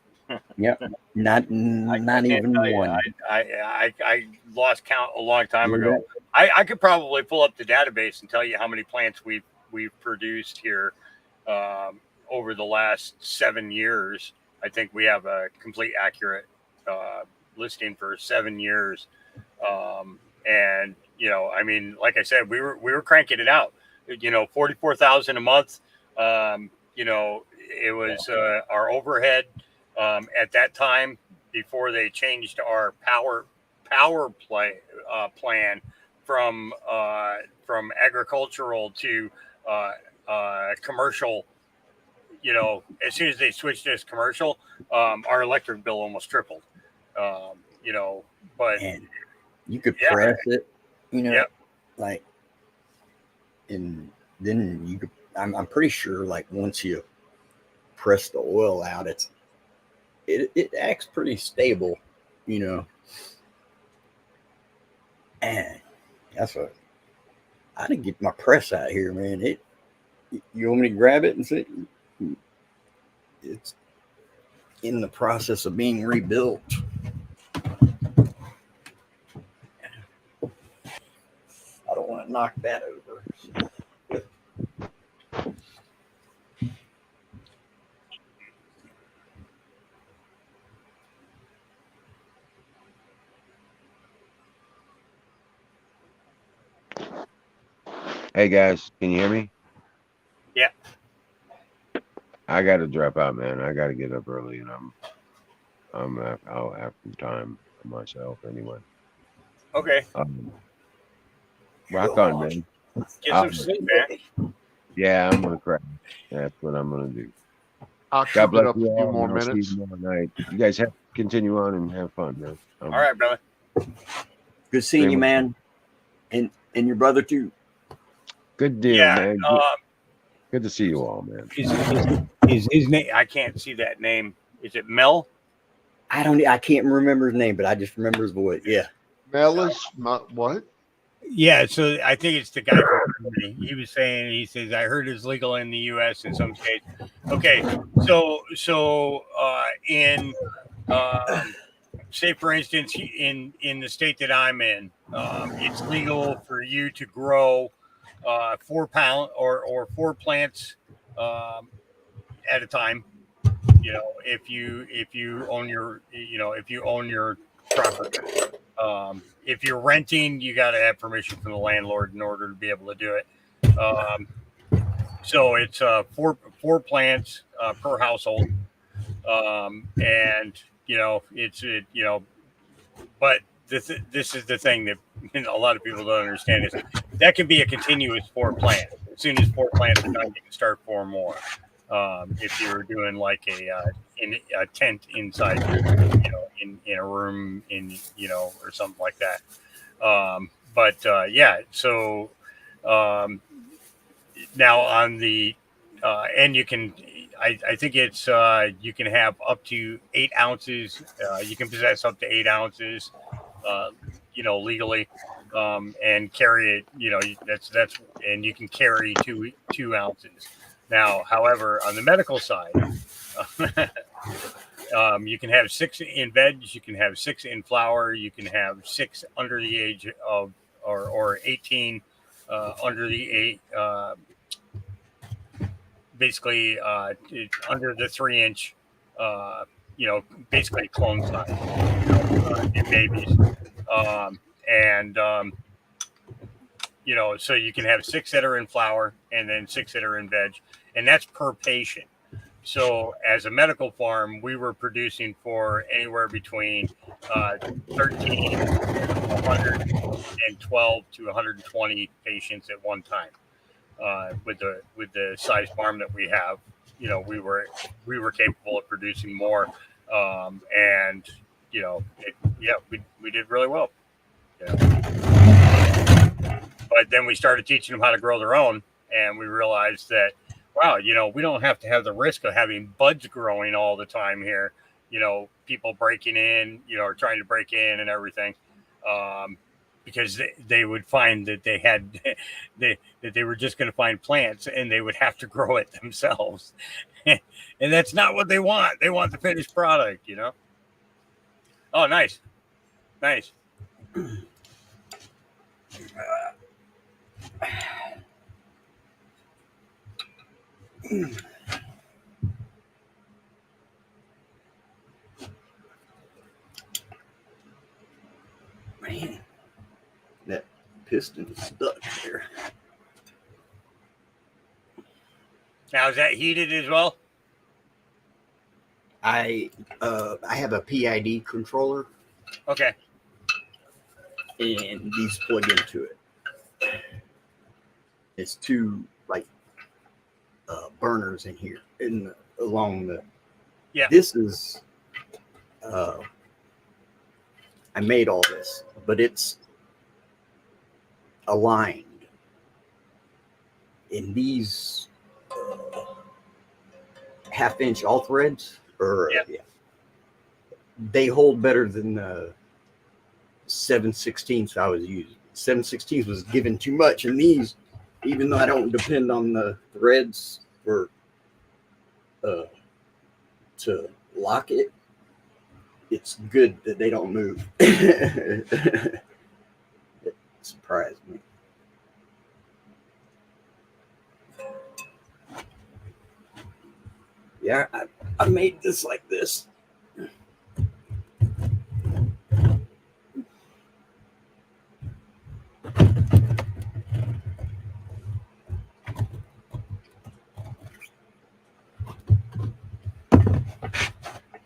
Yep. Not I even tell you. one. I lost count a long time You're ago. I could probably pull up the database and tell you how many plants we've produced here over the last 7 years. I think we have a complete accurate listing for 7 years. And I mean, like I said, we were cranking it out. 44,000 a month. It was our overhead at that time before they changed our power plan from agricultural to commercial. As soon as they switched this commercial, our electric bill almost tripled. But And you could Yeah. press it, Yep. like, and then you could. I'm pretty sure, like, once you press the oil out, it acts pretty stable, And that's what I didn't get my press out here, man. You want me to grab it and see? It's in the process of being rebuilt. I don't want to knock that over. Hey guys, can you hear me? Yeah. I got to drop out, man. I got to get up early, and I'm out after time for myself anyway. Okay. Rock on, man. Get some sleep, man. Yeah, I'm gonna crash. That's what I'm gonna do. I'll God keep it bless up a you few all. more And I'll see minutes. you tomorrow night. You guys continue on and have fun, man. All right, brother. Good seeing Same you, with man, and your brother too. Good deal, Yeah. man. Good to see you all, man. Is his name? I can't see that name. Is it Mel? I can't remember his name, but I just remember his voice. Yeah. What? Yeah, so I think it's the guy from Germany. He says, I heard it's legal in the U.S. in some states. Okay, so in say for instance in the state that I'm in, it's legal for you to grow 4 pound or 4 plants at a time. If you own your property. If you're renting, you got to have permission from the landlord in order to be able to do it. So it's four plants per household, and but this is the thing that a lot of people don't understand is that can be a continuous 4 plant. As soon as 4 plants are done, you can start 4 more. If you're doing like a tent inside, in a room or something like that. Yeah, so now on the and you can, I think it's you can have up to 8 ounces. You can possess up to 8 ounces, legally, and carry it. That's and you can carry 2 ounces. Now, however, on the medical side, you can have 6 in veg, you can have 6 in flower, you can have 6 under the age of or 18 under the 8. Basically, under the 3-inch, basically clone size, in babies, so you can have 6 that are in flower and then 6 that are in veg, and that's per patient. So as a medical farm, we were producing for anywhere between 13, 112 to 120 patients at one time. With the size farm that we have, we were capable of producing more, and we did really well. But then we started teaching them how to grow their own, and we realized that, wow, we don't have to have the risk of having buds growing all the time here. People breaking in, or trying to break in and everything. Because they would find that that they were just going to find plants and they would have to grow it themselves. And that's not what they want. They want the finished product, Oh, nice. Nice. Man, that piston is stuck there. Now, is that heated as well? I have a PID controller. Okay. And these plug into it. It's two burners in here along the. Yeah. This is. I made all this, but it's aligned. In these half-inch all threads, they hold better than the 7/16 I was using. 7/16 was given too much, and these, even though I don't depend on the threads for to lock it, it's good that they don't move. It surprised me. Yeah, I made this like this.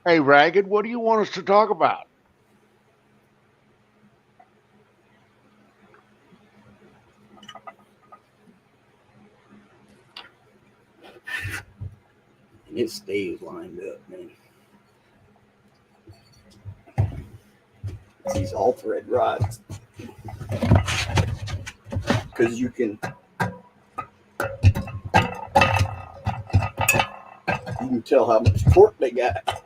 Hey, Ragged, what do you want us to talk about? And it stays lined up, man. It's these all thread rods. Because you can tell how much torque they got.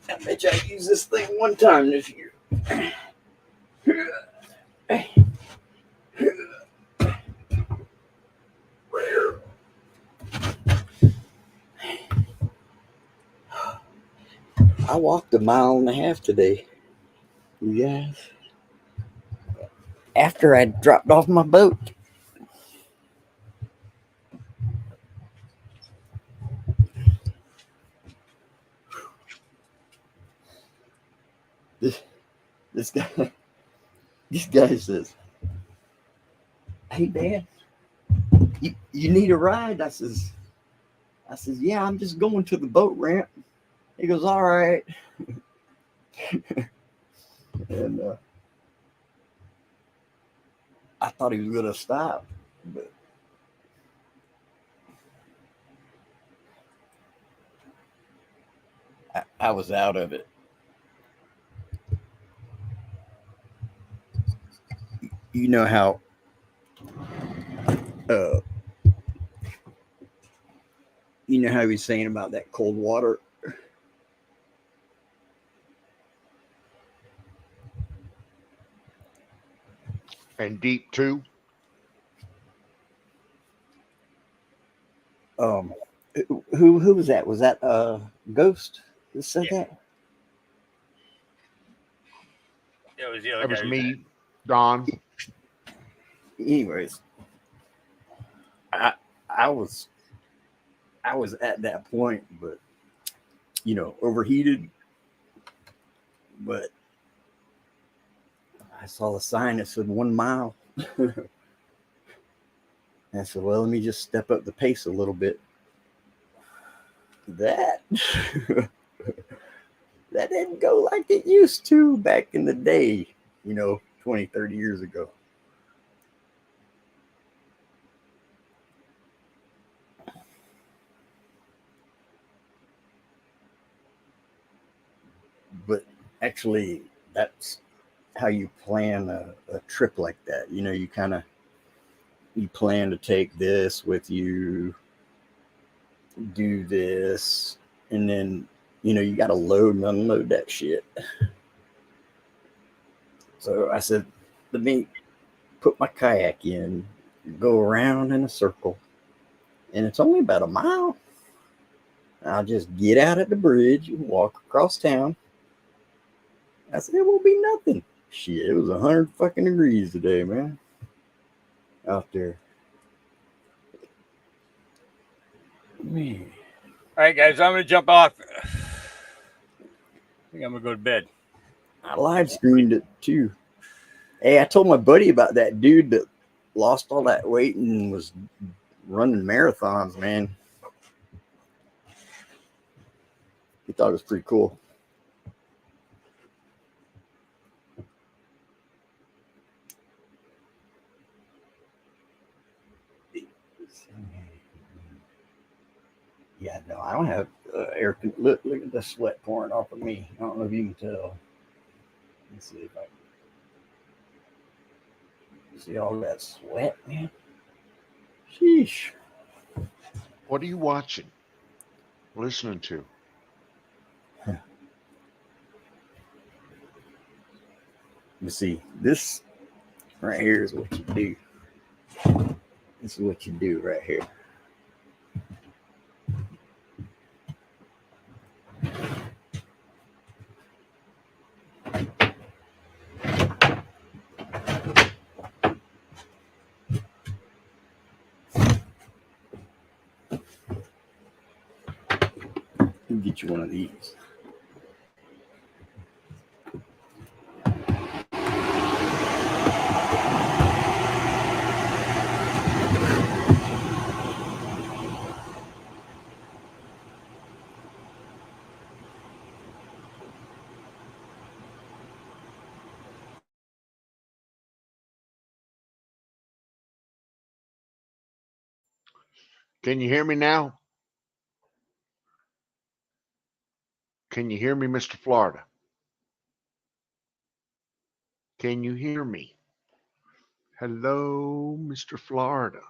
I bet you I used this thing one time this year. I walked 1.5 miles today. You guys. After I dropped off my boat. This guy says, "Hey Dad, you need a ride?" I says, "Yeah, I'm just going to the boat ramp." He goes, "All right." And I thought he was gonna stop, but I was out of it. You know how he was saying about that cold water. And deep too. Who was that? Was that Ghost that said that? Yeah, it was the other That guy. was me, Don. Anyways, I was at that point, but overheated. But I saw the sign that said 1 mile. And I said, well, let me just step up the pace a little bit. That that didn't go like it used to back in the day, 20, 30 years ago. But actually, that's how you plan a trip like that. You plan to take this with you, do this, and then you got to load and unload that shit. So I said, let me put my kayak in, go around in a circle, and it's only about a mile. I'll just get out at the bridge and walk across town. I said, it won't be nothing. Shit, it was 100 fucking degrees today, man. Out there. Man. All right, guys, I'm going to jump off. I think I'm going to go to bed. I live streamed it too. Hey, I told my buddy about that dude that lost all that weight and was running marathons, man. He thought it was pretty cool. Yeah, no, I don't have air. Look at the sweat pouring off of me. I don't know if you can tell. Let's see if I can see all that sweat, man. Sheesh. What are you watching? Listening to? You see, this right here is what you do. This is what you do right here. Let me get you one of these. Can you hear me now? Can you hear me, Mr. Florida? Can you hear me? Hello, Mr. Florida.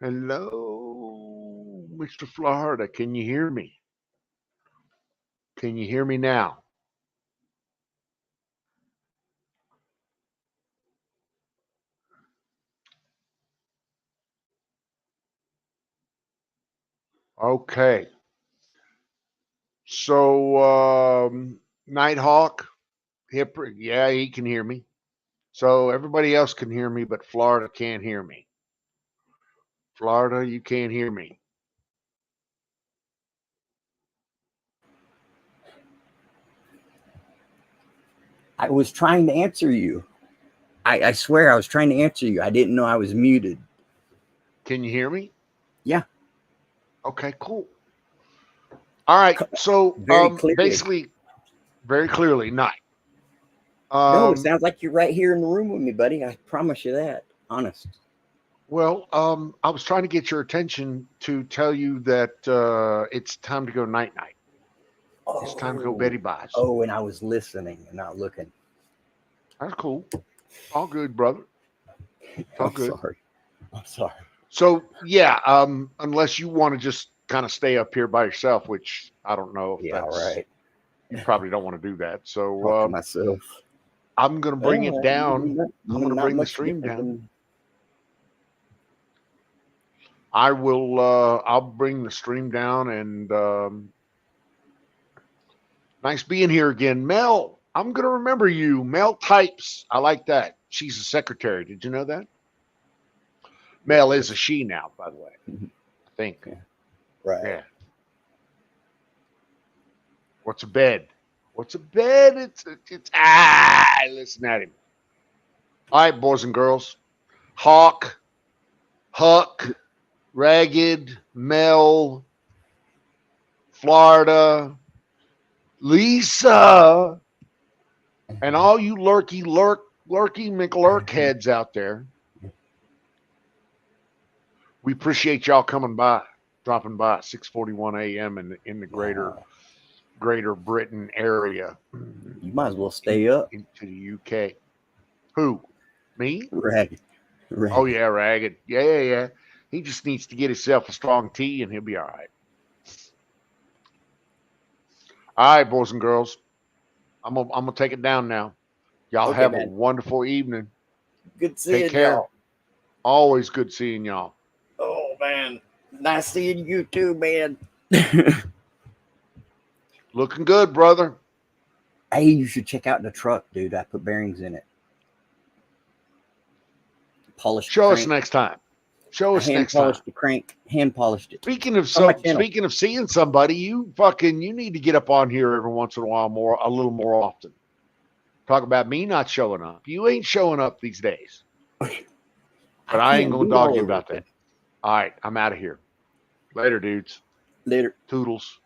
Hello, Mr. Florida. Can you hear me? Can you hear me now? Okay. So, Nighthawk, yeah, he can hear me. So everybody else can hear me, but Florida can't hear me. Florida, you can't hear me. I was trying to answer you. I swear I was trying to answer you. I didn't know I was muted. Can you hear me? Yeah. Okay, cool. All right. So Very clearly. basically, very clearly, night. No, it sounds like you're right here in the room with me, buddy. I promise you that. Honest. Well, I was trying to get your attention to tell you that it's time to go night night. It's time to go Betty Buys. Oh, and I was listening and not looking. That's cool. All good, brother. All good. Sorry. I'm sorry. So yeah, unless you want to just kind of stay up here by yourself, which I don't know if that's right. You probably don't want to do that. Talk So to myself. I'm gonna bring it down. I'm gonna Not bring the much stream different down. than- I will. I'll bring the stream down, and nice being here again, Mel. I'm gonna remember you, Mel Types. I like that. She's a secretary. Did you know that? Mel is a she now, by the way. I think. Yeah. Right. Yeah. What's a bed? What's a bed? It's listen at him. All right, boys and girls. Hawk, Huck, Ragged, Mel, Florida, Lisa, and all you lurky McLurk heads out there. We appreciate y'all coming by, dropping by at 6:41 a.m. in the Greater Britain area. You might as well stay up. Into the UK. Who? Me? Ragged. Oh yeah, Ragged. Yeah. He just needs to get himself a strong tea and he'll be all right. All right, boys and girls. I'm gonna take it down now. Y'all Okay, have man. a wonderful evening. Good seeing Take care. y'all. Always good seeing y'all. Oh man, nice seeing you too, man. Looking good, brother. Hey, you should check out the truck, dude. I put bearings in it. Polished. Show us crank. next time. Show us Hand next time. polished the crank. Hand polished it. Speaking of On my channel. speaking of seeing somebody, you need to get up on here every once in a while a little more often. Talk about me not showing up. You ain't showing up these days. But I ain't gonna dog you about that. All right, I'm out of here. Later, dudes. Later. Toodles.